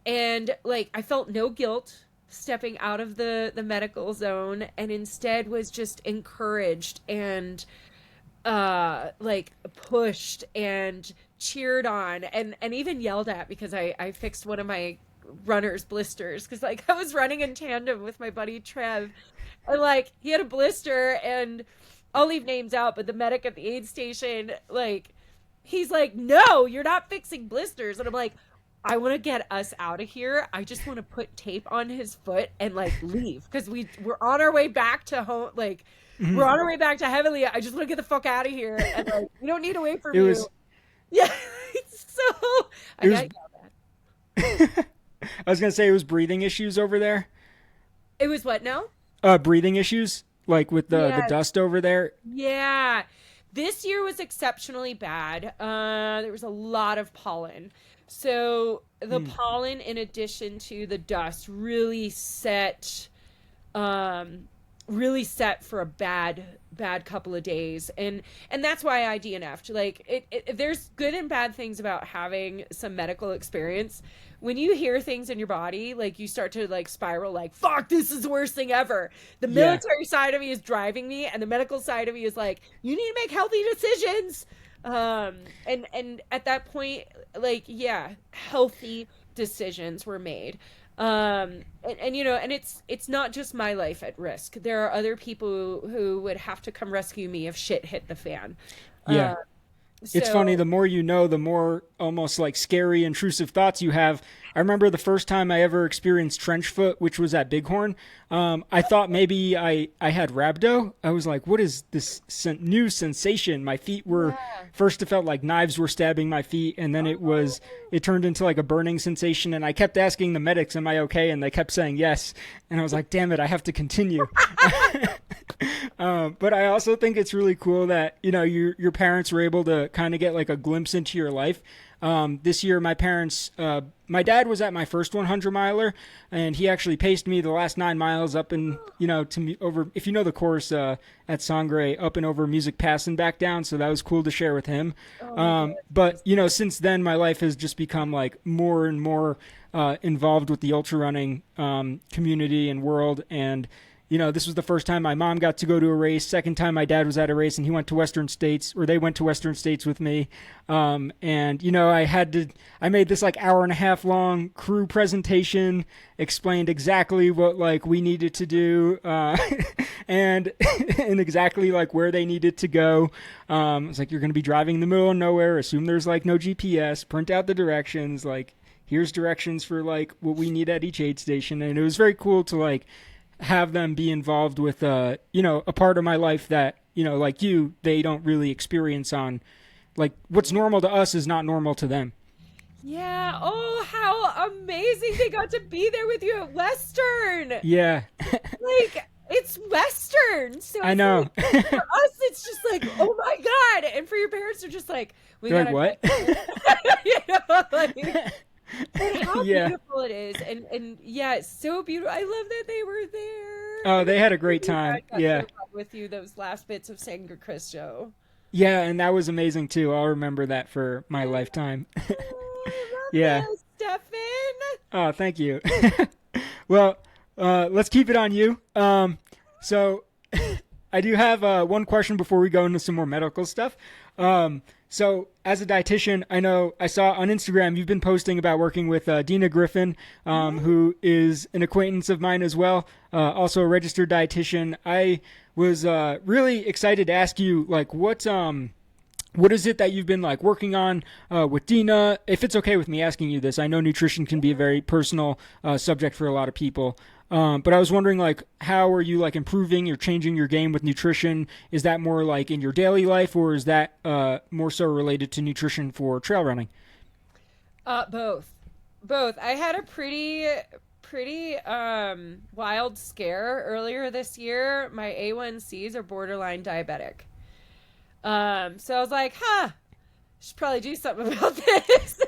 And like, I felt no guilt stepping out of the medical zone, and instead was just encouraged and, like pushed and cheered on and even yelled at because I fixed one of my runner's blisters. Cause like I was running in tandem with my buddy Trev, and like he had a blister, and I'll leave names out, but the medic at the aid station, like, he's like, no, you're not fixing blisters. And I'm like, I want to get us out of here. I just want to put tape on his foot and like leave. Cause we're on our way back to home. Like we're on our way back to Heavenly. I just want to get the fuck out of here. And like, we don't need to wait for you. Yeah. So I got yelled at. I was going to say it was breathing issues over there. It was what now? Breathing issues. Like with the dust over there? Yeah. This year was exceptionally bad. There was a lot of pollen. So the pollen, in addition to the dust, really set for a bad couple of days. And that's why I DNF'd. Like there's good and bad things about having some medical experience. When you hear things in your body, like you start to like spiral, like, fuck, this is the worst thing ever. The military side of me is driving me, and the medical side of me is like, you need to make healthy decisions. And at that point, like, yeah, healthy decisions were made. And you know, and it's not just my life at risk. There are other people who would have to come rescue me if shit hit the fan. Yeah. It's funny, the more you know, the more almost like scary, intrusive thoughts you have. I remember the first time I ever experienced trench foot, which was at Bighorn. I thought maybe I had rhabdo. I was like, what is this new sensation? My feet were, first it felt like knives were stabbing my feet, and then it turned into like a burning sensation. And I kept asking the medics, am I okay? And they kept saying yes. And I was like, damn it, I have to continue. But I also think it's really cool that, you know, your parents were able to kind of get like a glimpse into your life. This year, my parents, my dad was at my first 100 miler, and he actually paced me the last 9 miles up and, you know, to me over, if you know the course at Sangre, up and over Music Pass and back down. So that was cool to share with him. But, you know, since then, my life has just become like more and more involved with the ultra running community and world. And, you know, this was the first time my mom got to go to a race. Second time my dad was at a race and he went to Western States, or they went to Western States with me. And, you know, I made this like hour and a half long crew presentation, explained exactly what like we needed to do, and exactly like where they needed to go. It's like, you're going to be driving in the middle of nowhere, assume there's like no GPS, print out the directions, like here's directions for like what we need at each aid station. And it was very cool to like have them be involved with, you know, a part of my life that, you know, like you, they don't really experience on, like what's normal to us is not normal to them. Yeah. Oh, how amazing they got to be there with you at Western. Yeah. Like, it's Western. So I know. Like, for us, it's just like, oh my God. And for your parents, they're just like, they're like, what? You know, like, and how Yeah. beautiful it is. And yeah, it's so beautiful. I love that they were there. Oh, they had a great time. Yeah. With you, those last bits of Sangre Cristo. Yeah, and that was amazing too. I'll remember that for my lifetime. Oh, I love Yeah. that, Stefan. Oh, thank you. Well, let's keep it on you. So I do have one question before we go into some more medical stuff. So as a dietitian, I saw on Instagram you've been posting about working with Dina Griffin, who is an acquaintance of mine as well, also a registered dietitian. I was really excited to ask you, like, what is it that you've been like working on with Dina? If it's okay with me asking you this, I know nutrition can be a very personal subject for a lot of people. But I was wondering, like, how are you like improving or changing your game with nutrition? Is that more like in your daily life, or is that more so related to nutrition for trail running? Both. I had a pretty wild scare earlier this year. My A1Cs are borderline diabetic. So I was like, should probably do something about this.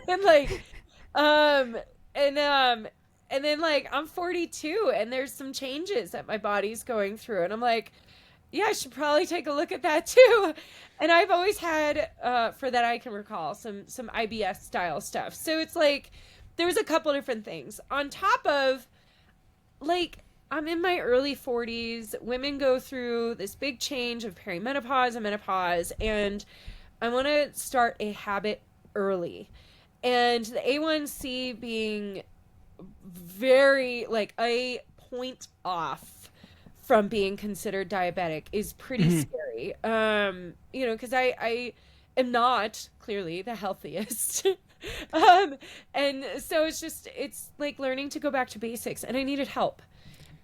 And then like I'm 42 and there's some changes that my body's going through. And I'm like, yeah, I should probably take a look at that too. And I've always had, for that I can recall, some IBS style stuff. So it's like, there's a couple different things. On top of, like, I'm in my early 40s. Women go through this big change of perimenopause and menopause. And I want to start a habit early. And the A1C being very like a point off from being considered diabetic is pretty scary. You know, because I am not clearly the healthiest. And so it's like learning to go back to basics, and I needed help.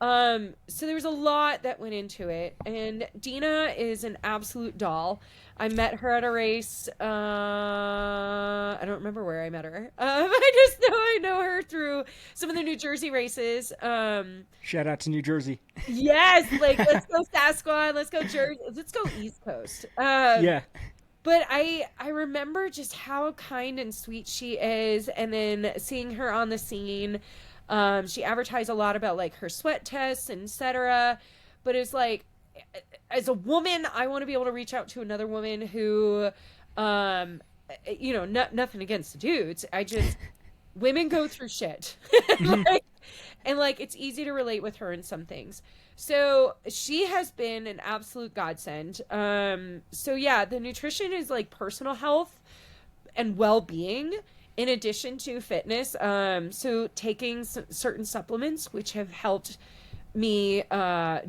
So there was a lot that went into it, and Dina is an absolute doll. I met her at a race. I don't remember where I met her. I just know I know her through some of the New Jersey races. Shout out to New Jersey. Yes, like let's go Sasquatch, let's go Jersey, let's go East Coast. Yeah. But I remember just how kind and sweet she is, and then seeing her on the scene. She advertised a lot about like her sweat tests and etc. But it's like, as a woman, I want to be able to reach out to another woman who, you know, nothing against the dudes. Women go through shit. And it's easy to relate with her in some things. So she has been an absolute godsend. So yeah, the nutrition is like personal health and well-being in addition to fitness. So taking certain supplements, which have helped me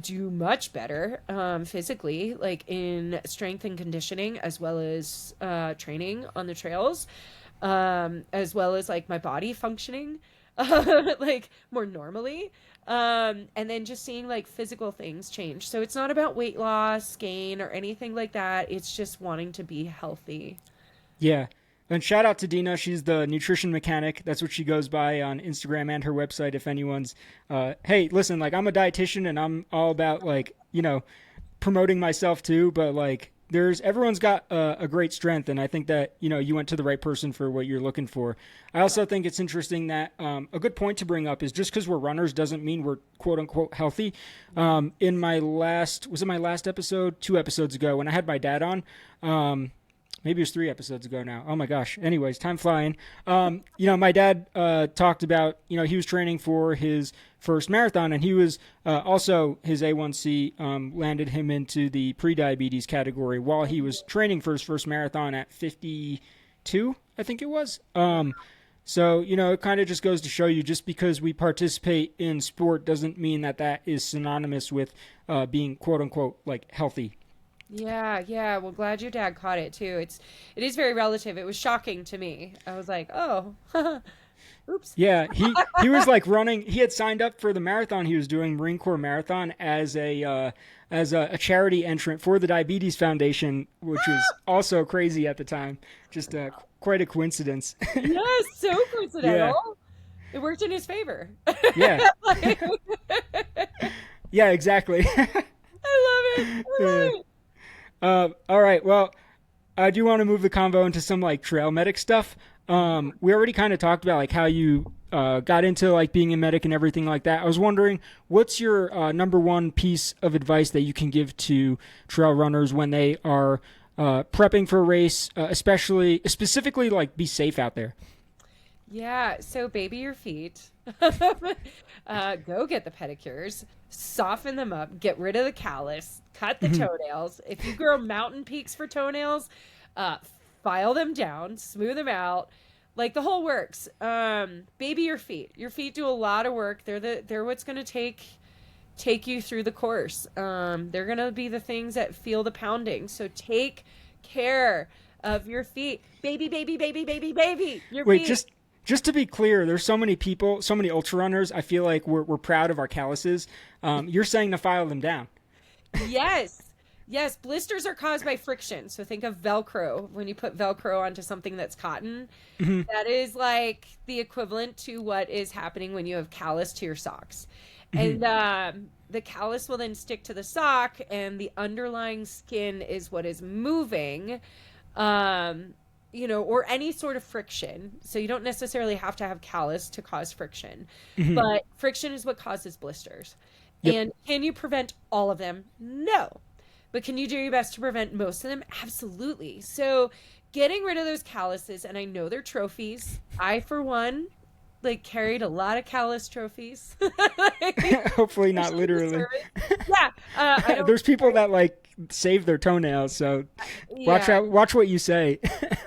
do much better physically, like in strength and conditioning, as well as training on the trails, as well as like my body functioning like more normally, and then just seeing like physical things change. So it's not about weight loss, gain, or anything like that. It's just wanting to be healthy. Yeah. And shout out to Dina. She's the nutrition mechanic. That's what she goes by on Instagram and her website. If anyone's, hey, listen, like I'm a dietitian and I'm all about like, you know, promoting myself too, but like everyone's got a great strength, and I think that you went to the right person for what you're looking for. I also think it's interesting that a good point to bring up is just because we're runners doesn't mean we're quote unquote healthy. In my last episode, 2 episodes ago, when I had my dad on, maybe it was 3 episodes ago now. Oh my gosh. Anyways, time flying. My dad talked about, he was training for his first marathon, and he was also, his A1C landed him into the pre-diabetes category while he was training for his first marathon at 52, I think it was. So, it kind of just goes to show you, just because we participate in sport doesn't mean that is synonymous with being quote unquote like healthy. Yeah. Well, glad your dad caught it too. It is very relative. It was shocking to me. I was like, oh, oops. Yeah, he was like running. He had signed up for the marathon he was doing, Marine Corps Marathon, as a charity entrant for the Diabetes Foundation, which was also crazy at the time. Just quite a coincidence. Yes, so coincidental. Yeah. It worked in his favor. Yeah. Yeah, exactly. I love it. All right. Well, I do want to move the convo into some like trail medic stuff. We already kind of talked about like how you got into like being a medic and everything like that. I was wondering, what's your number one piece of advice that you can give to trail runners when they are prepping for a race, specifically like be safe out there? Yeah. So baby your feet. Go get the pedicures, soften them up, get rid of the callus, cut the toenails. If you grow mountain peaks for toenails, file them down, smooth them out, like the whole works. Baby your feet. Your feet do a lot of work. They're what's going to take you through the course. They're going to be the things that feel the pounding. So take care of your feet. Baby, your feet. Just to be clear, there's so many people, so many ultra runners. I feel like we're proud of our calluses. You're saying to file them down. Yes. Blisters are caused by friction. So think of Velcro. When you put Velcro onto something that's cotton, that is like the equivalent to what is happening when you have callus to your socks. And the callus will then stick to the sock, and the underlying skin is what is moving. Or any sort of friction. So you don't necessarily have to have callus to cause friction, but friction is what causes blisters. Yep. And can you prevent all of them? No. But can you do your best to prevent most of them? Absolutely. So getting rid of those calluses, and I know they're trophies. I, for one, carried a lot of callus trophies. Hopefully not literally. Yeah. There's people that save their toenails, so watch what you say.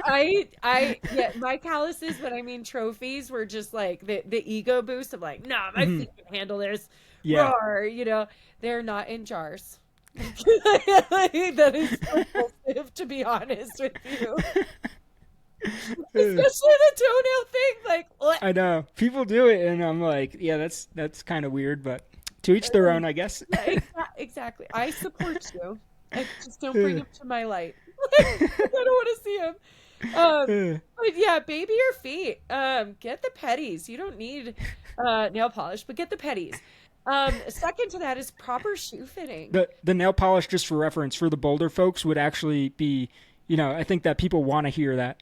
My calluses, when I mean trophies, were just the ego boost of my feet can handle this. Yeah. Roar, they're not in jars. That is repulsive, to be honest with you. Especially the toenail thing, what? I know people do it, and I'm like, yeah, that's kind of weird, but to each their own, I guess. Exactly. I support you. I just don't bring him to my light. I don't want to see him. But yeah, baby your feet. Get the petties. You don't need nail polish, but get the petties. Second to that is proper shoe fitting. The nail polish, just for reference, for the Boulder folks would actually be, I think that people want to hear that.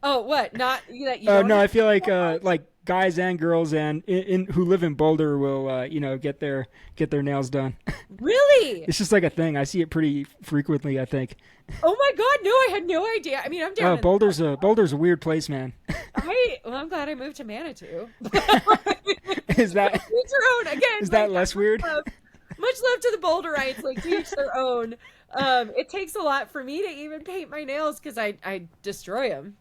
Oh, what? Not that you? No, I feel like guys and girls and who live in Boulder will get their nails done. Really? It's just like a thing. I see it pretty frequently, I think. Oh my God, no, I had no idea. I mean, I'm down. Boulder's a weird place, man. I'm glad I moved to Manitou. Is that each their own again? Is that less weird? Much love to the Boulderites, to each their own. It takes a lot for me to even paint my nails because I destroy them.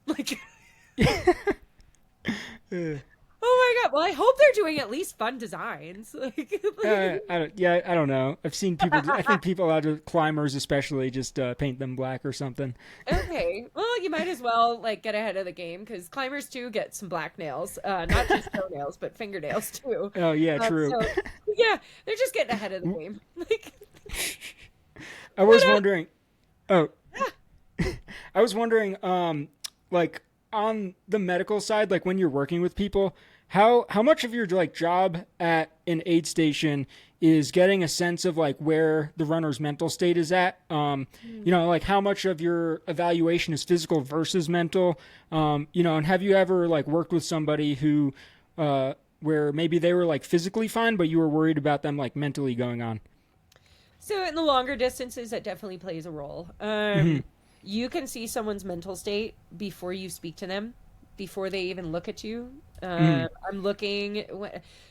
Oh my God! Well, I hope they're doing at least fun designs. I don't know. I've seen people. I think people, out of climbers especially, just paint them black or something. Okay, well, you might as well get ahead of the game, because climbers too get some black nails, not just toenails but fingernails too. Oh yeah, true. So, yeah, they're just getting ahead of the game. I was wondering. Oh, I was wondering. On the medical side, when you're working with people, how much of your job at an aid station is getting a sense of like where the runner's mental state is at. Like how much of your evaluation is physical versus mental. And have you ever like worked with somebody who, where maybe they were like physically fine, but you were worried about them like mentally going on? So in the longer distances, that definitely plays a role. You can see someone's mental state before you speak to them, before they even look at you. I'm looking.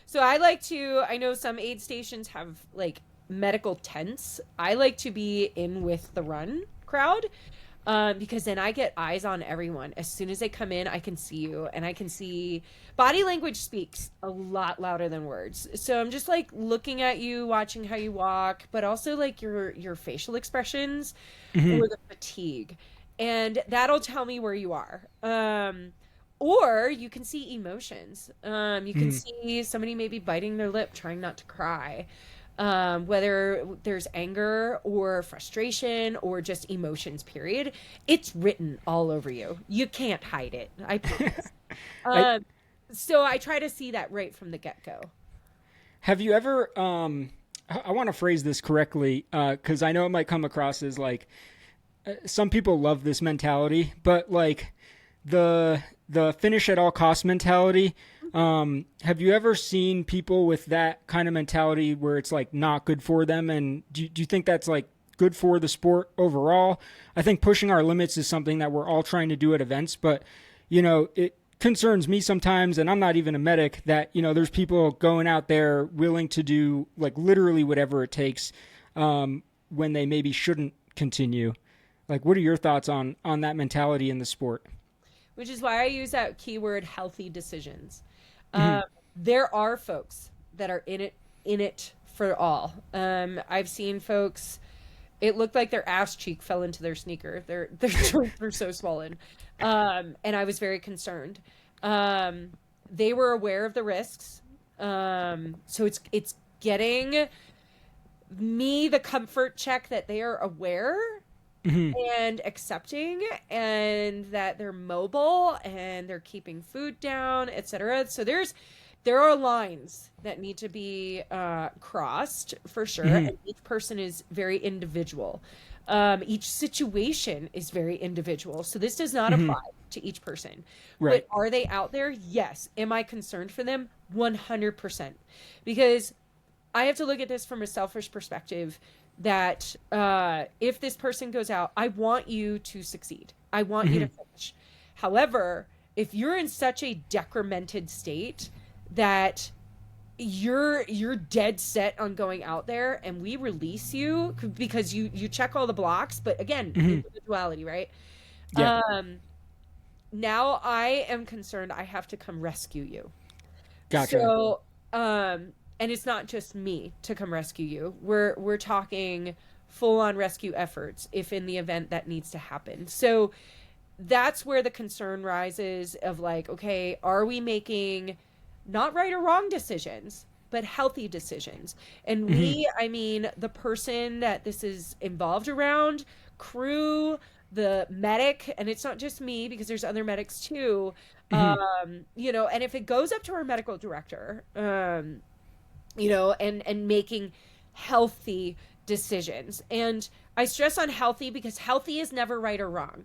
So I know some aid stations have like medical tents. I like to be in with the run crowd. Because then I get eyes on everyone. As soon as they come in, I can see you, and I can see body language speaks a lot louder than words. So I'm just like looking at you, watching how you walk, but also like your facial expressions or the fatigue, and that'll tell me where you are. Or you can see emotions. You can see somebody maybe biting their lip, trying not to cry. Whether there's anger or frustration or just emotions, period, it's written all over you. You can't hide it. I promise. So I try to see that right from the get-go. Have you ever, I want to phrase this correctly, because I know it might come across as like, some people love this mentality, but like the finish at all cost mentality. Have you ever seen people with that kind of mentality where it's like not good for them? And do you think that's like good for the sport overall? I think pushing our limits is something that we're all trying to do at events, but it concerns me sometimes, and I'm not even a medic, that, there's people going out there willing to do like literally whatever it takes, when they maybe shouldn't continue. Like, what are your thoughts on that mentality in the sport? Which is why I use that keyword healthy decisions. There are folks that are in it for all. I've seen folks, it looked like their ass cheek fell into their sneaker. Their joints were so swollen. And I was very concerned. They were aware of the risks. So it's getting me the comfort check that they are aware and accepting, and that they're mobile and they're keeping food down, etc. So there are lines that need to be crossed for sure, and each person is very individual. Each situation is very individual, so this does not apply to each person. Right. But are they out there? Yes. Am I concerned for them? 100%. Because I have to look at this from a selfish perspective, that if this person goes out, I want you to succeed. I want you to finish. However, if you're in such a decremented state that you're dead set on going out there, and we release you because you check all the blocks, but again, individuality, right? Yeah. Now I am concerned I have to come rescue you. Gotcha. So, and it's not just me to come rescue you. We're talking full-on rescue efforts if in the event that needs to happen. So that's where the concern rises of like, okay, are we making not right or wrong decisions, but healthy decisions? And I mean, the person that this is involved around, crew, the medic, and it's not just me because there's other medics too, and if it goes up to our medical director, and making healthy decisions. And I stress on healthy because healthy is never right or wrong.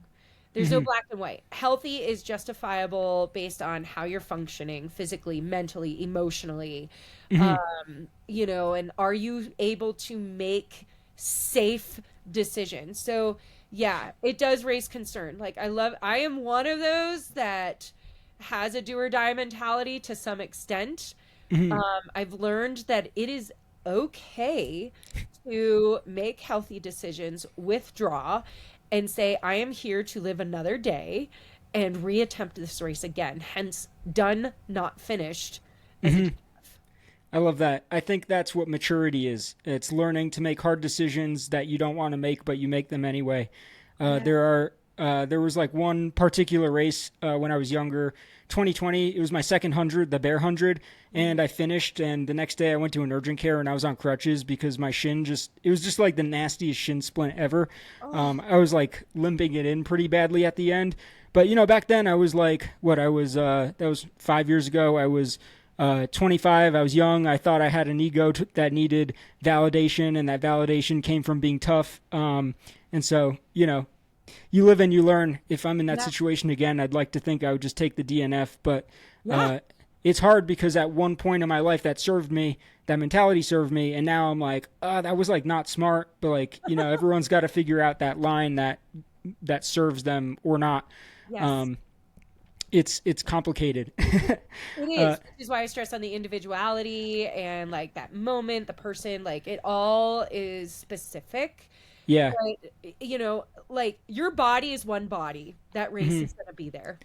There's no black and white. Healthy is justifiable based on how you're functioning physically, mentally, emotionally, and are you able to make safe decisions? So yeah, it does raise concern. Like I am one of those that has a do or die mentality to some extent. I've learned that it is okay to make healthy decisions, withdraw, and say, I am here to live another day and reattempt this race again. Hence, done, not finished. I love that. I think that's what maturity is. It's learning to make hard decisions that you don't want to make, but you make them anyway. There was like one particular race when I was younger, 2020. It was my second 100, the Bear 100, and I finished. And the next day I went to an urgent care and I was on crutches because my shin it was just like the nastiest shin splint ever. I was like limping it in pretty badly at the end. But back then I was like, that was 5 years ago. I was 25, I was young. I thought I had an ego that needed validation, and that validation came from being tough. And so, you live and you learn. If I'm in that situation again, I'd like to think I would just take the DNF, but it's hard because at one point in my life that served me, that mentality served me, and now I'm like, that was like not smart, but like, everyone's got to figure out that line that serves them or not. Yes. It's complicated. It is. Which is why I stress on the individuality and like that moment, the person, like it all is specific. Yeah. But, like your body is one body. That race is going to be there.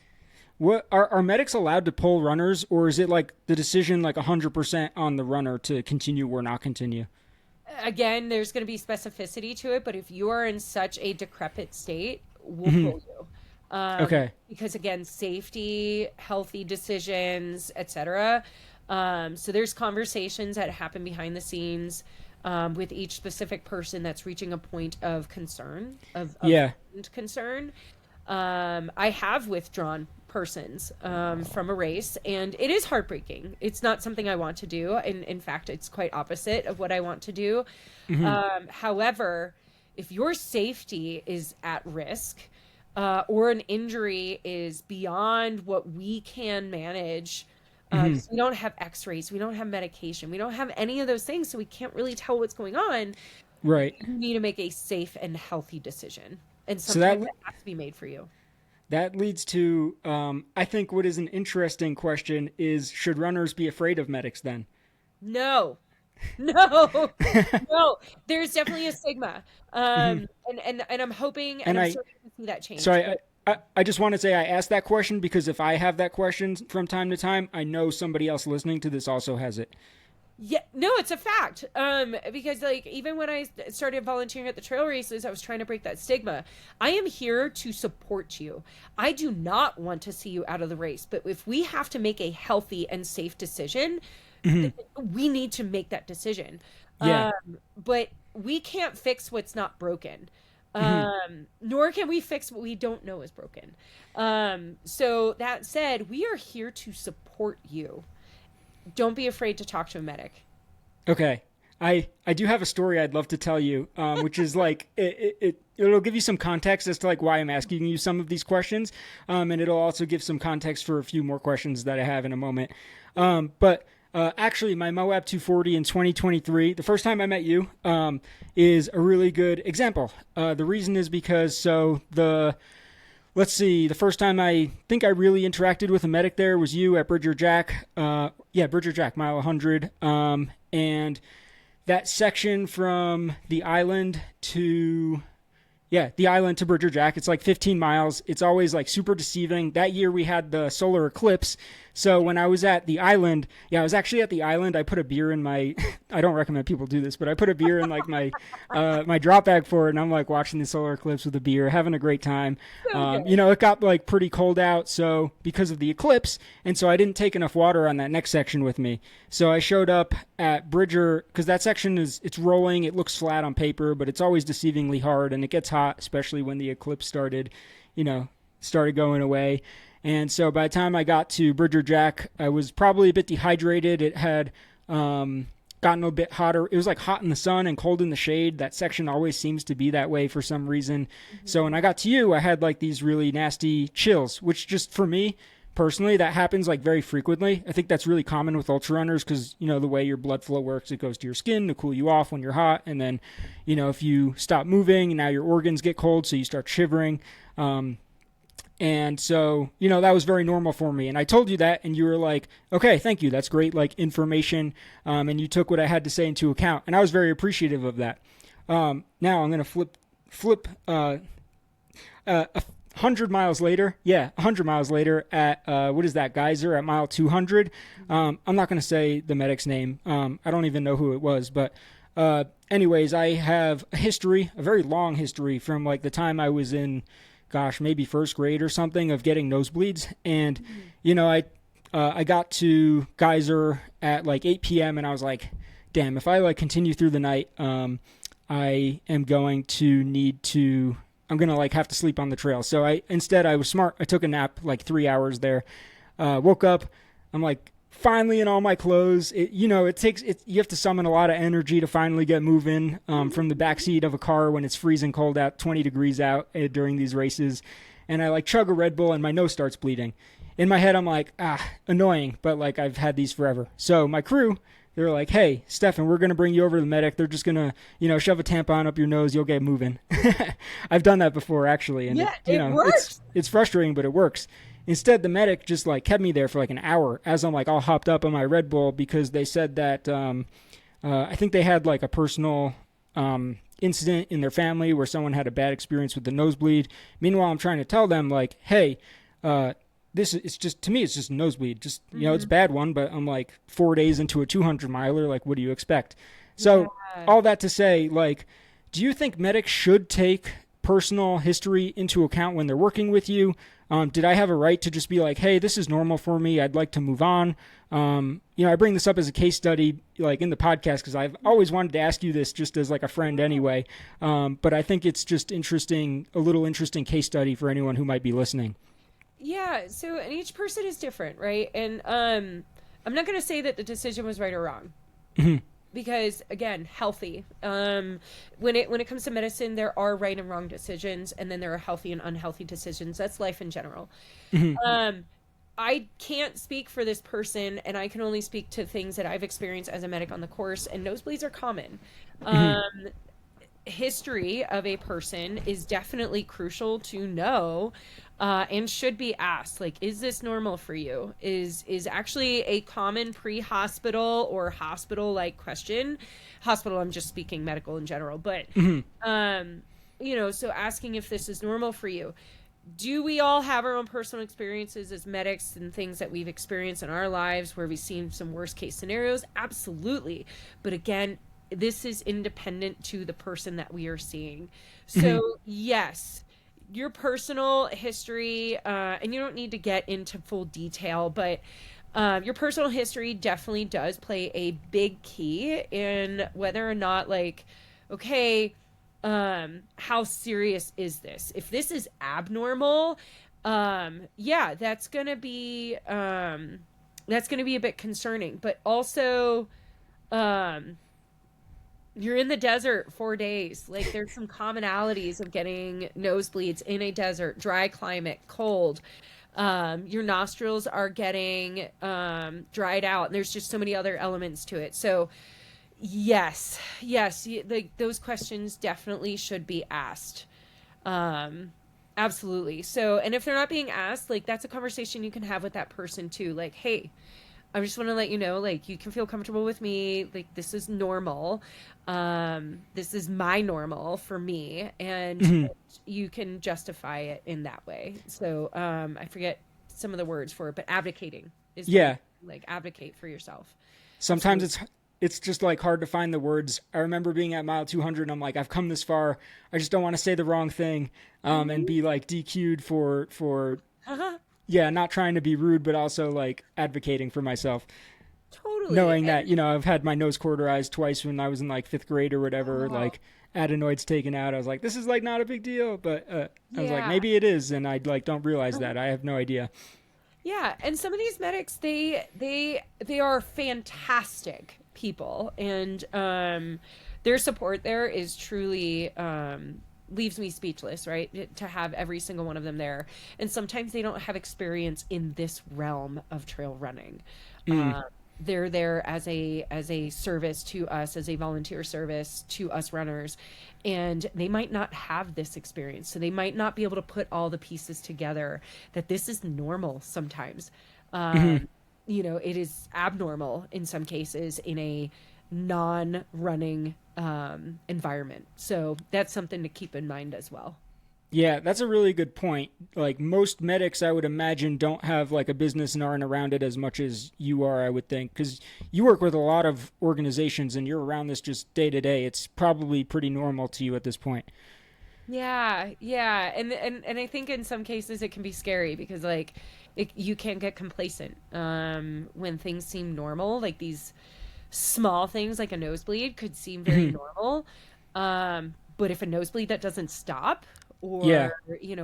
What are medics allowed to pull runners, or is it like the decision like 100% on the runner to continue or not continue? Again, there's going to be specificity to it, but if you are in such a decrepit state, we'll pull you. Okay. Because again, safety, healthy decisions, etc. So there's conversations that happen behind the scenes with each specific person that's reaching a point of concern, of concern. I have withdrawn persons from a race, and it is heartbreaking. It's not something I want to do. And in fact, it's quite opposite of what I want to do. However, if your safety is at risk, or an injury is beyond what we can manage, we don't have x-rays, we don't have medication, we don't have any of those things, so we can't really tell what's going on. Right. You need to make a safe and healthy decision, and sometimes it has to be made for you. That leads to, I think what is an interesting question is, should runners be afraid of medics then? No. There's definitely a stigma. And I'm hoping and I'm starting to see that change. So I just want to say I asked that question because if I have that question from time to time, I know somebody else listening to this also has it. Yeah, no, it's a fact. Because like even when I started volunteering at the trail races, I was trying to break that stigma. I am here to support you. I do not want to see you out of the race, but if we have to make a healthy and safe decision, we need to make that decision. But we can't fix what's not broken. Nor can we fix what we don't know is broken. So that said, we are here to support you. Don't be afraid to talk to a medic. Okay. I do have a story I'd love to tell you, which is like, it'll give you some context as to like why I'm asking you some of these questions. And it'll also give some context for a few more questions that I have in a moment. Actually, my Moab 240 in 2023, the first time I met you, is a really good example. The reason is because, the first time I think I really interacted with a medic there was you at Bridger Jack. Bridger Jack, mile 100. And that section from the island to Bridger Jack, it's like 15 miles. It's always like super deceiving. That year we had the solar eclipse. So when I was at the island, I was actually at the island. I put a beer in my, I don't recommend people do this, but I put a beer in like my, my drop bag for it. And I'm like watching the solar eclipse with a beer, having a great time. It got like pretty cold out. So because of the eclipse. And so I didn't take enough water on that next section with me. So I showed up at Bridger because that section it's rolling. It looks flat on paper, but it's always deceivingly hard and it gets hot, especially when the eclipse started going away. And so by the time I got to Bridger Jack, I was probably a bit dehydrated. It had gotten a bit hotter. It was like hot in the sun and cold in the shade. That section always seems to be that way for some reason. So when I got to you, I had like these really nasty chills, which just for me personally, that happens like very frequently. I think that's really common with ultra runners because, the way your blood flow works, it goes to your skin to cool you off when you're hot. And then, if you stop moving, now your organs get cold, so you start shivering. And so, that was very normal for me. And I told you that, and you were like, okay, thank you. That's great, like, information. And you took what I had to say into account. And I was very appreciative of that. Now I'm going to flip 100 miles later. Yeah, 100 miles later at, what is that, Geyser at mile 200. I'm not going to say the medic's name. I don't even know who it was. But anyways, I have a very long history from, like, the time I was in maybe first grade or something of getting nosebleeds. And, I got to Geyser at like 8 p.m. and I was like, damn, if I like continue through the night, I am going to like have to sleep on the trail. So instead I was smart. I took a nap like 3 hours there, woke up. I'm like finally in all my clothes. It takes it. You have to summon a lot of energy to finally get moving from the backseat of a car when it's freezing cold out, 20 degrees out during these races. And I like chug a Red Bull and my nose starts bleeding. In my head, I'm like, annoying, but like I've had these forever. So my crew, they're like, hey, Stefan, we're going to bring you over to the medic. They're just going to, shove a tampon up your nose. You'll get moving. I've done that before, actually. And it works. It's frustrating, but it works. Instead, the medic just like kept me there for like an hour as I'm like all hopped up on my Red Bull because they said that I think they had like a personal incident in their family where someone had a bad experience with the nosebleed. Meanwhile, I'm trying to tell them like, hey, this is just, to me, it's just a nosebleed. Just, it's a bad one, but I'm like 4 days into a 200 miler. Like, what do you expect? So all that to say, like, do you think medics should take personal history into account when they're working with you? Did I have a right to just be like, hey, this is normal for me. I'd like to move on. I bring this up as a case study, like in the podcast, because I've always wanted to ask you this just as like a friend anyway. But I think it's just interesting, a little interesting case study for anyone who might be listening. Yeah. So, and each person is different, right? And I'm not going to say that the decision was right or wrong. Because again, healthy. When it comes to medicine, there are right and wrong decisions, and then there are healthy and unhealthy decisions. That's life in general. I can't speak for this person, and I can only speak to things that I've experienced as a medic on the course, and nosebleeds are common. History of a person is definitely crucial to know, and should be asked. Like, is this normal for you? Is actually a common pre-hospital or hospital-like question. Hospital, I'm just speaking medical in general, but so asking if this is normal for you. Do we all have our own personal experiences as medics and things that we've experienced in our lives where we've seen some worst case scenarios? Absolutely. But again, this is independent to the person that we are seeing. So yes, your personal history, and you don't need to get into full detail, but your personal history definitely does play a big key in whether or not, like, okay, how serious is this? If this is abnormal, that's gonna be a bit concerning. But also, you're in the desert 4 days. Like, there's some commonalities of getting nosebleeds in a desert, dry climate, cold. Your nostrils are getting dried out, and there's just so many other elements to it. So yes, those questions definitely should be asked. Absolutely. So, and if they're not being asked, like, that's a conversation you can have with that person too. Like, hey, I just want to let you know, like, you can feel comfortable with me. Like, this is normal. This is my normal for me. And you can justify it in that way. So, I forget some of the words for it, but advocating is like advocate for yourself. Sometimes it's just like hard to find the words. I remember being at mile 200 and I'm like, I've come this far. I just don't want to say the wrong thing, and be like DQ'd for not trying to be rude, but also like advocating for myself. Totally. Knowing that, I've had my nose cauterized twice when I was in like 5th grade or whatever, like adenoids taken out. I was like, this is like not a big deal, but I was like, maybe it is. And I like, don't realize that. I have no idea. Yeah. And some of these medics, they are fantastic people, and their support there is truly leaves me speechless, right? To have every single one of them there. And sometimes they don't have experience in this realm of trail running. They're there as a service to us, as a volunteer service to us runners, and they might not have this experience, so they might not be able to put all the pieces together that this is normal sometimes. It is abnormal in some cases in a non-running environment. So that's something to keep in mind as well. Yeah, that's a really good point. Like, most medics, I would imagine, don't have like a business and aren't around it as much as you are, I would think, because you work with a lot of organizations and you're around this just day to day. It's probably pretty normal to you at this point. Yeah. And I think in some cases it can be scary because, like, you can get complacent when things seem normal. Like, these small things like a nosebleed could seem very normal. But if a nosebleed that doesn't stop, or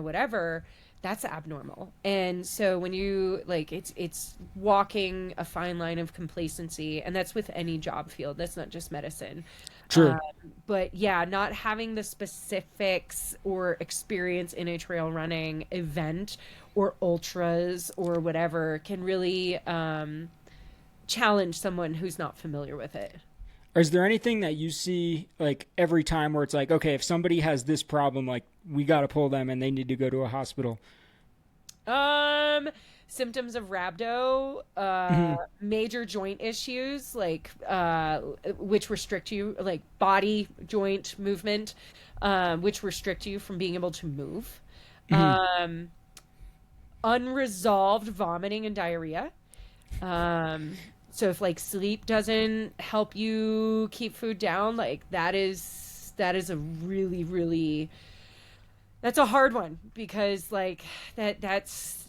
whatever, that's abnormal. And so when you like, it's walking a fine line of complacency, and that's with any job field. That's not just medicine. True. But yeah, not having the specifics or experience in a trail running event or ultras or whatever can really challenge someone who's not familiar with it. Is there anything that you see like every time where it's like, okay, if somebody has this problem, like we got to pull them and they need to go to a hospital? Symptoms of rhabdo, major joint issues, like, which restrict you, like body joint movement, which restrict you from being able to move. Unresolved vomiting and diarrhea. So if like sleep doesn't help you keep food down, like that is a really, really, that's a hard one, because like that's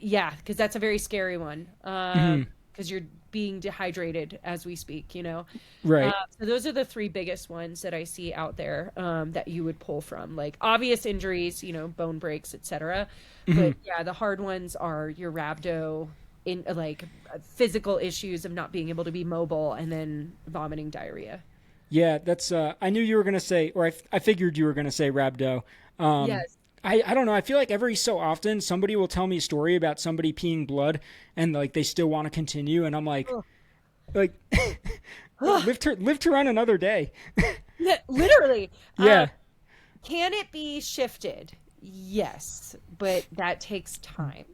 because that's a very scary one. Because you're being dehydrated as we speak, you know? Right. So those are the three biggest ones that I see out there, that you would pull from, like obvious injuries, you know, bone breaks, etc. But yeah, the hard ones are your rhabdo, in like physical issues of not being able to be mobile, and then vomiting, diarrhea. Yeah, that's, I knew you were going to say, or I figured you were going to say rhabdo. Yes. I don't know. I feel like every so often somebody will tell me a story about somebody peeing blood and like they still want to continue. And I'm like, live to run another day. Literally. Yeah. Can it be shifted? Yes, but that takes time.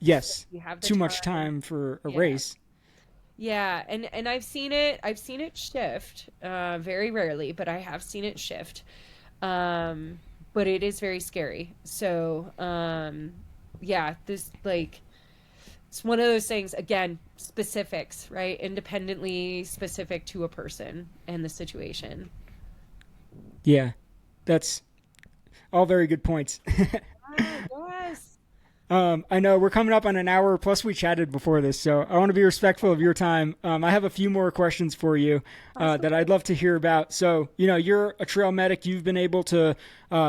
Yes. So you have the too much time for a race. Yeah, and I've seen it shift, very rarely, but I have seen it shift. But it is very scary. So, this, like, it's one of those things, again, specifics, right? Independently specific to a person and the situation. Yeah, that's all very good points. Yes. I know we're coming up on an hour, plus we chatted before this, so I want to be respectful of your time. I have a few more questions for you that I'd love to hear about. So, you know, you're a trail medic. You've been able to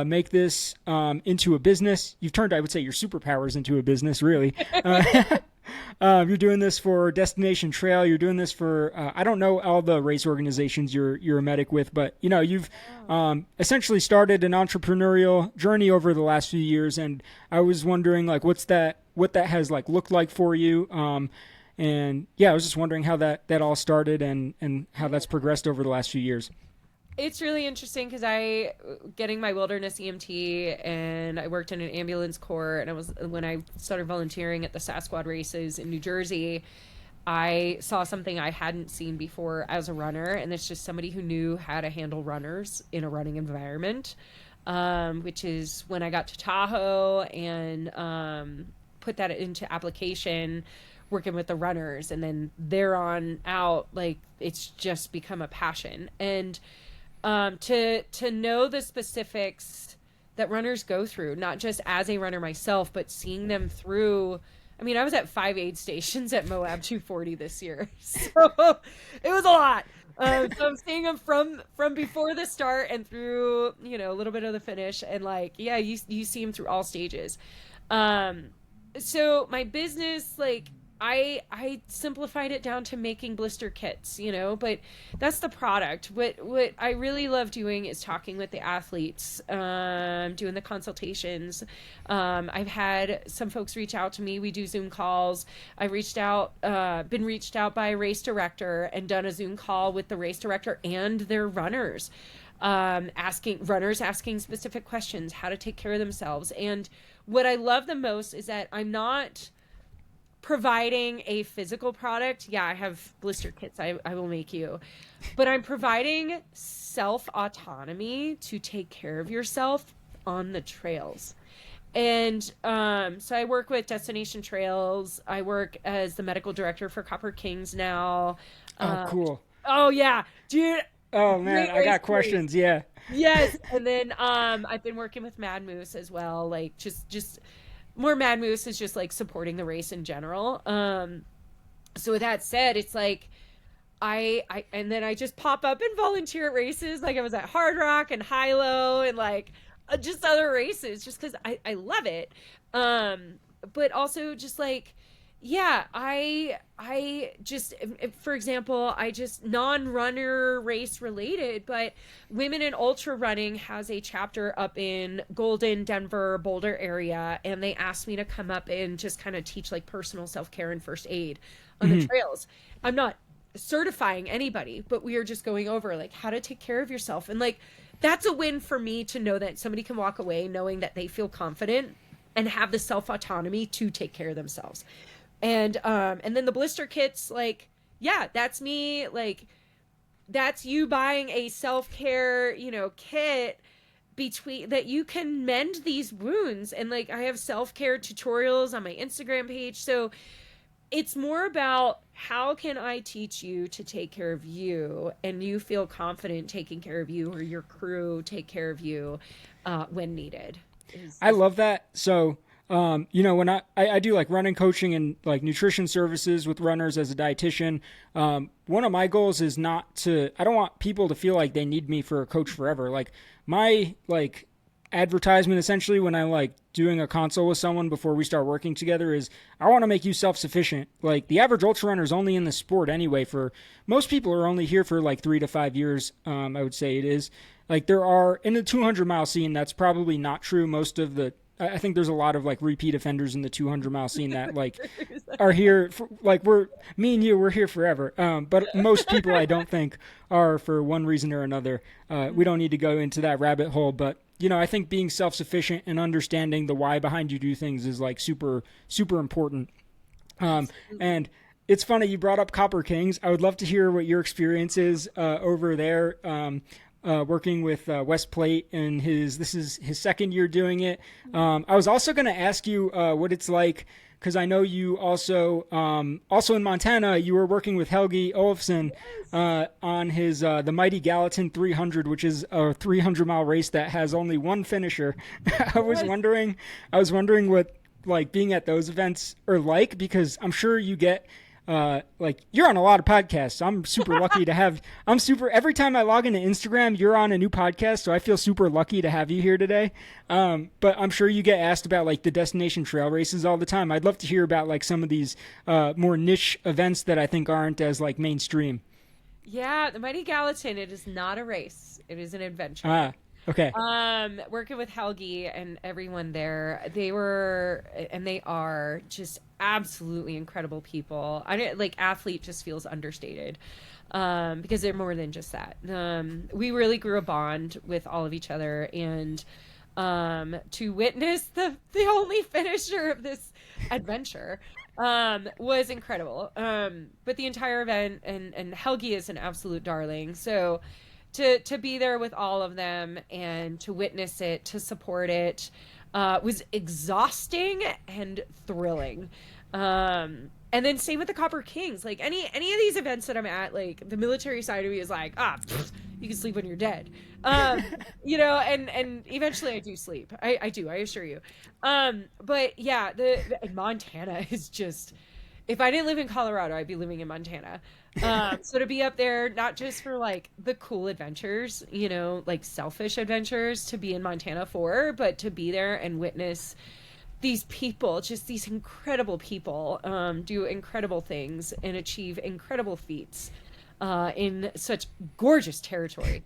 make this into a business. You've turned, I would say, your superpowers into a business, really. You're doing this for Destination Trail. You're doing this for, I don't know all the race organizations you're a medic with, but, you know, you've essentially started an entrepreneurial journey over the last few years. And I was wondering, like, what that has like looked like for you. And yeah, I was just wondering how that all started and how that's progressed over the last few years. It's really interesting because getting my wilderness EMT, and I worked in an ambulance corps, and when I started volunteering at the Sasquatch races in New Jersey, I saw something I hadn't seen before as a runner, and it's just somebody who knew how to handle runners in a running environment, which is when I got to Tahoe and put that into application, working with the runners, and then there on out, like, it's just become a passion. And to know the specifics that runners go through, not just as a runner myself, but seeing them through. I mean, I was at 5 aid stations at Moab 240 this year, so it was a lot. So I'm seeing them from before the start and through, you know, a little bit of the finish, and like, yeah, you see them through all stages. So my business, like, I simplified it down to making blister kits, you know, but that's the product. What I really love doing is talking with the athletes, doing the consultations. I've had some folks reach out to me. We do Zoom calls. I've been reached out by a race director and done a Zoom call with the race director and their runners, asking specific questions, how to take care of themselves. And what I love the most is that I'm not providing a physical product. Yeah, I have blister kits I will make you, but I'm providing self-autonomy to take care of yourself on the trails. And so I work with Destination Trails. I work as the medical director for Copper Kings now. Oh, cool. Oh yeah, dude. Oh man, I got questions. Yeah. Yes. And then I've been working with Mad Moose as well, like just more Mad Moose is just like supporting the race in general. So with that said, it's like and then I just pop up and volunteer at races. Like I was at Hard Rock and Hilo, and like just other races, just because I love it. But also just like, yeah, I just, for example, I just non-runner race related, but Women in Ultra Running has a chapter up in Golden, Denver, Boulder area, and they asked me to come up and just kind of teach like personal self-care and first aid on the trails. I'm not certifying anybody, but we are just going over like how to take care of yourself. And like, that's a win for me to know that somebody can walk away knowing that they feel confident and have the self-autonomy to take care of themselves. And then the blister kits, like, yeah, that's me. Like, that's you buying a self-care, kit between that you can mend these wounds. And like, I have self-care tutorials on my Instagram page. So it's more about how can I teach you to take care of you and you feel confident taking care of you, or your crew take care of you when needed. I love that. So, when I do like running coaching and like nutrition services with runners as a dietitian, one of my goals is I don't want people to feel like they need me for a coach forever. Like my like advertisement essentially when I'm like doing a consult with someone before we start working together is I want to make you self-sufficient. Like the average ultra runner is only in the sport anyway. For most people are only here for like 3 to 5 years. I would say it is like there are in the 200-mile scene. That's probably not true. I think there's a lot of like repeat offenders in the 200-mile scene that like are here for, like we're here forever. But most people I don't think are for one reason or another. We don't need to go into that rabbit hole, but I think being self-sufficient and understanding the why behind you do things is like super, super important. And it's funny you brought up Copper Kings. I would love to hear what your experience is over there. Working with West Plate, and this is his second year doing it. I was also going to ask you what it's like, because I know you also in Montana, you were working with Helgi Olafsson on his the Mighty Gallatin 300, which is a 300-mile race that has only one finisher. I was wondering what like being at those events are like, because I'm sure you get like you're on a lot of podcasts. I'm super lucky to have, every time I log into Instagram, you're on a new podcast. So I feel super lucky to have you here today. But I'm sure you get asked about like the destination trail races all the time. I'd love to hear about like some of these, more niche events that I think aren't as like mainstream. Yeah. The Mighty Gallatin, it is not a race. It is an adventure. Okay. Working with Helgi and everyone there, they were, and they are just absolutely incredible people. Athlete just feels understated, because they're more than just that. We really grew a bond with all of each other, and, to witness the only finisher of this adventure, was incredible. But the entire event, and Helgi is an absolute darling. So, to be there with all of them and to witness it, to support it, was exhausting and thrilling. And then same with the Copper Kings. Like any of these events that I'm at, like the military side of me is like, you can sleep when you're dead. And eventually I do sleep. I do, I assure you. But yeah, the Montana is just, if I didn't live in Colorado, I'd be living in Montana. So to be up there, not just for like the cool adventures, like selfish adventures to be in Montana for, but to be there and witness these people, just these incredible people, do incredible things and achieve incredible feats, in such gorgeous territory.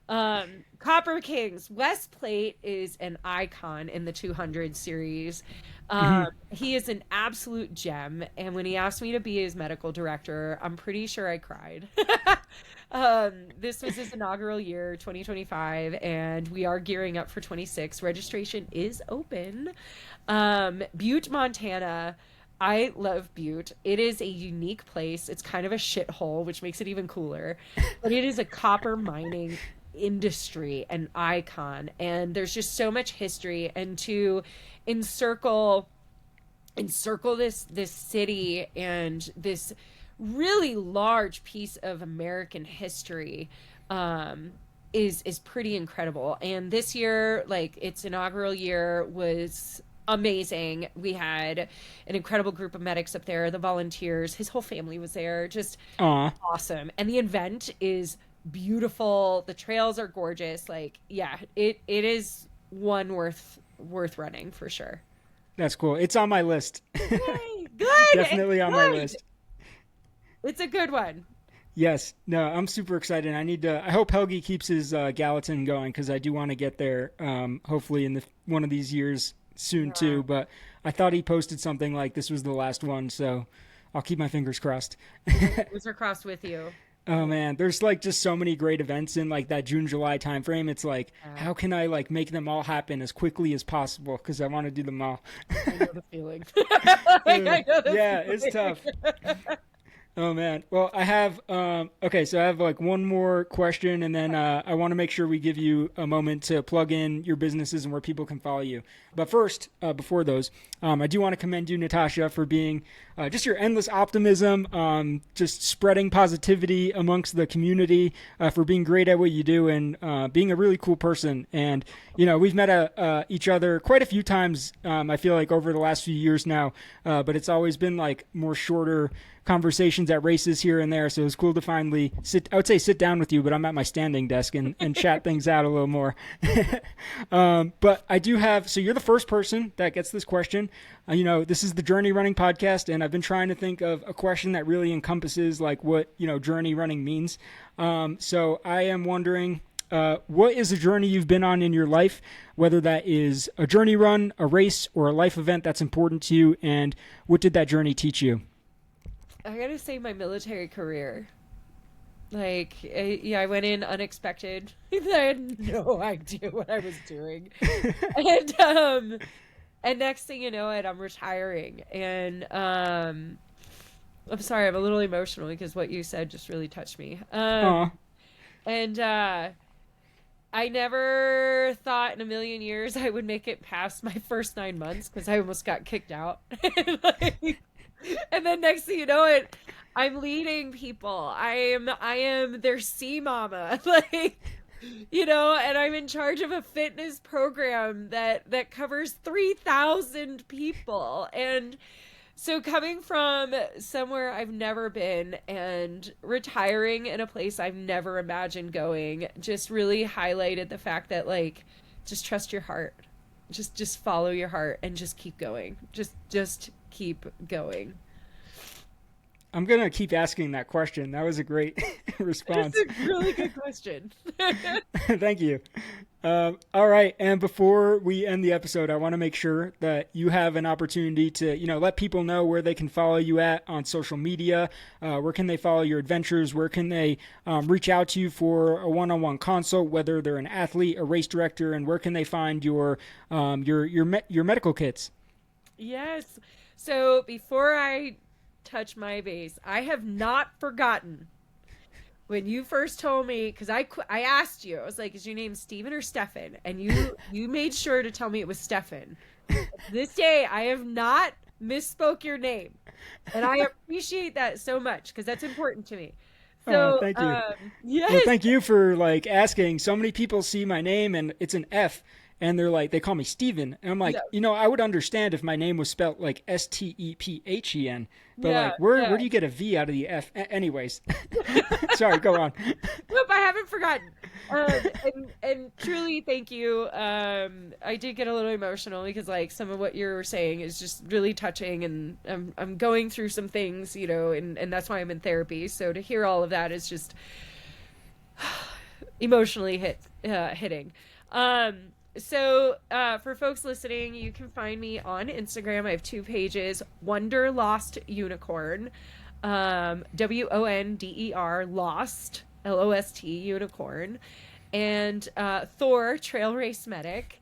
Copper Kings, West Plate is an icon in the 200 series. He is an absolute gem. And when he asked me to be his medical director, I'm pretty sure I cried. This was his inaugural year, 2025, and we are gearing up for 26. Registration is open. Butte, Montana. I love Butte. It is a unique place. It's kind of a shithole, which makes it even cooler. But it is a copper mining industry, an icon, and there's just so much history. And to encircle this city and this really large piece of American history, is pretty incredible. And this year, like its inaugural year, was amazing. We had an incredible group of medics up there, the volunteers, his whole family was there, just awesome. And the event is beautiful. The trails are gorgeous. Like, yeah, it is one worth running for sure. That's cool. It's on my list. Yay, good. Definitely on my list. It's a good one. Yes. No, I'm super excited. I hope Helgi keeps his Gallatin going, because I do want to get there, hopefully in one of these years soon too. But I thought he posted something like this was the last one, so I'll keep my fingers crossed. Fingers are crossed with you. Oh man, there's like just so many great events in like that June, July timeframe. It's like, how can I like make them all happen as quickly as possible? Because I want to do them all. I know the feeling. It's tough. Oh man. Well, I have okay, so I have like one more question, and then I want to make sure we give you a moment to plug in your businesses and where people can follow you. But first, before those, I do want to commend you, Natasha, for being just your endless optimism, just spreading positivity amongst the community, for being great at what you do, and being a really cool person. And we've met each other quite a few times. I feel like over the last few years now, but it's always been like more shorter conversations at races here and there. So it was cool to finally sit down with you, but I'm at my standing desk and chat things out a little more. But I do have, so you're the first person that gets this question. This is the Journey Running podcast, and I've been trying to think of a question that really encompasses like what, journey running means. So I am wondering, what is a journey you've been on in your life, whether that is a journey run, a race, or a life event that's important to you, and what did that journey teach you? I gotta say my military career. Like, I went in unexpected. I had no idea what I was doing. And next thing you know I'm retiring. And I'm sorry, I'm a little emotional because what you said just really touched me. And I never thought in a million years I would make it past my first 9 months, because I almost got kicked out. And then next thing you know I'm leading people. I am their sea mama. And I'm in charge of a fitness program that covers 3,000 people. And so coming from somewhere I've never been and retiring in a place I've never imagined going just really highlighted the fact that just trust your heart. Just follow your heart and just keep going. Just keep going. I'm going to keep asking that question. That was a great response. That's a really good question. Thank you. All right. And before we end the episode, I want to make sure that you have an opportunity to, let people know where they can follow you at on social media. Where can they follow your adventures? Where can they reach out to you for a one-on-one consult, whether they're an athlete, a race director, and where can they find your medical kits? Yes. So before I touch my base, I have not forgotten when you first told me, because I asked you, I was like, is your name Steven or Stefan? And you made sure to tell me it was Stefan. This day, I have not misspoke your name. And I appreciate that so much, because that's important to me. So, thank you. Yes. Well, thank you for asking. So many people see my name and it's an F. And they're like, they call me Steven. And I'm like, I would understand if my name was spelled like Stephen. But where do you get a V out of the F? Anyways, sorry, go on. Nope, I haven't forgotten. And truly, thank you. I did get a little emotional because some of what you're saying is just really touching, and I'm going through some things, and that's why I'm in therapy. So to hear all of that is just emotionally hitting. So for folks listening, you can find me on Instagram. I have 2 pages: Wonder Lost Unicorn, WONDER Lost LOST Unicorn, and Thor Trail Race Medic.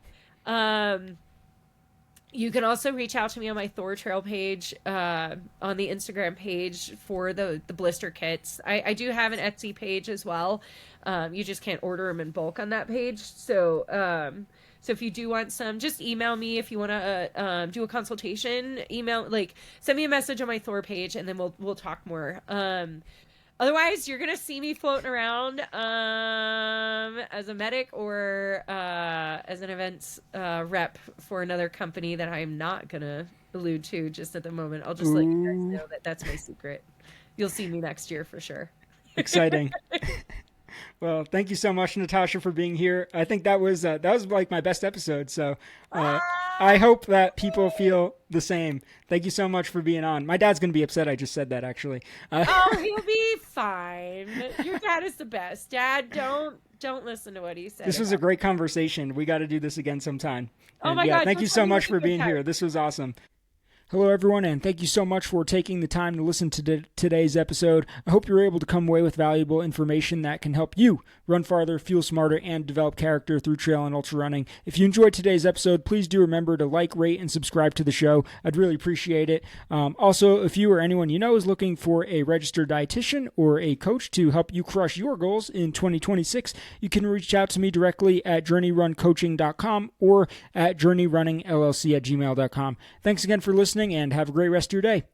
You can also reach out to me on my Thor Trail page, on the Instagram page for the blister kits. I do have an Etsy page as well. You just can't order them in bulk on that page. So if you do want some, just email me. If you want to do a consultation, send me a message on my Thor page, and then we'll talk more. Otherwise, you're going to see me floating around as a medic or as an events rep for another company that I'm not going to allude to just at the moment. I'll just let you guys know that that's my secret. You'll see me next year for sure. Exciting. Well, thank you so much, Natasha, for being here. I think that was like my best episode. So I hope that people feel the same. Thank you so much for being on. My dad's going to be upset I just said that, actually. Oh, he'll be fine. Your dad is the best. Dad, don't listen to what he said. This was a great conversation. We got to do this again sometime. Oh And my God. thank you so much for being here. This was awesome. Hello, everyone, and thank you so much for taking the time to listen to today's episode. I hope you're able to come away with valuable information that can help you run farther, fuel smarter, and develop character through trail and ultra running. If you enjoyed today's episode, please do remember to like, rate, and subscribe to the show. I'd really appreciate it. Also, if you or anyone you know is looking for a registered dietitian or a coach to help you crush your goals in 2026, you can reach out to me directly at journeyruncoaching.com or at journeyrunningllc@gmail.com. Thanks again for listening, and have a great rest of your day.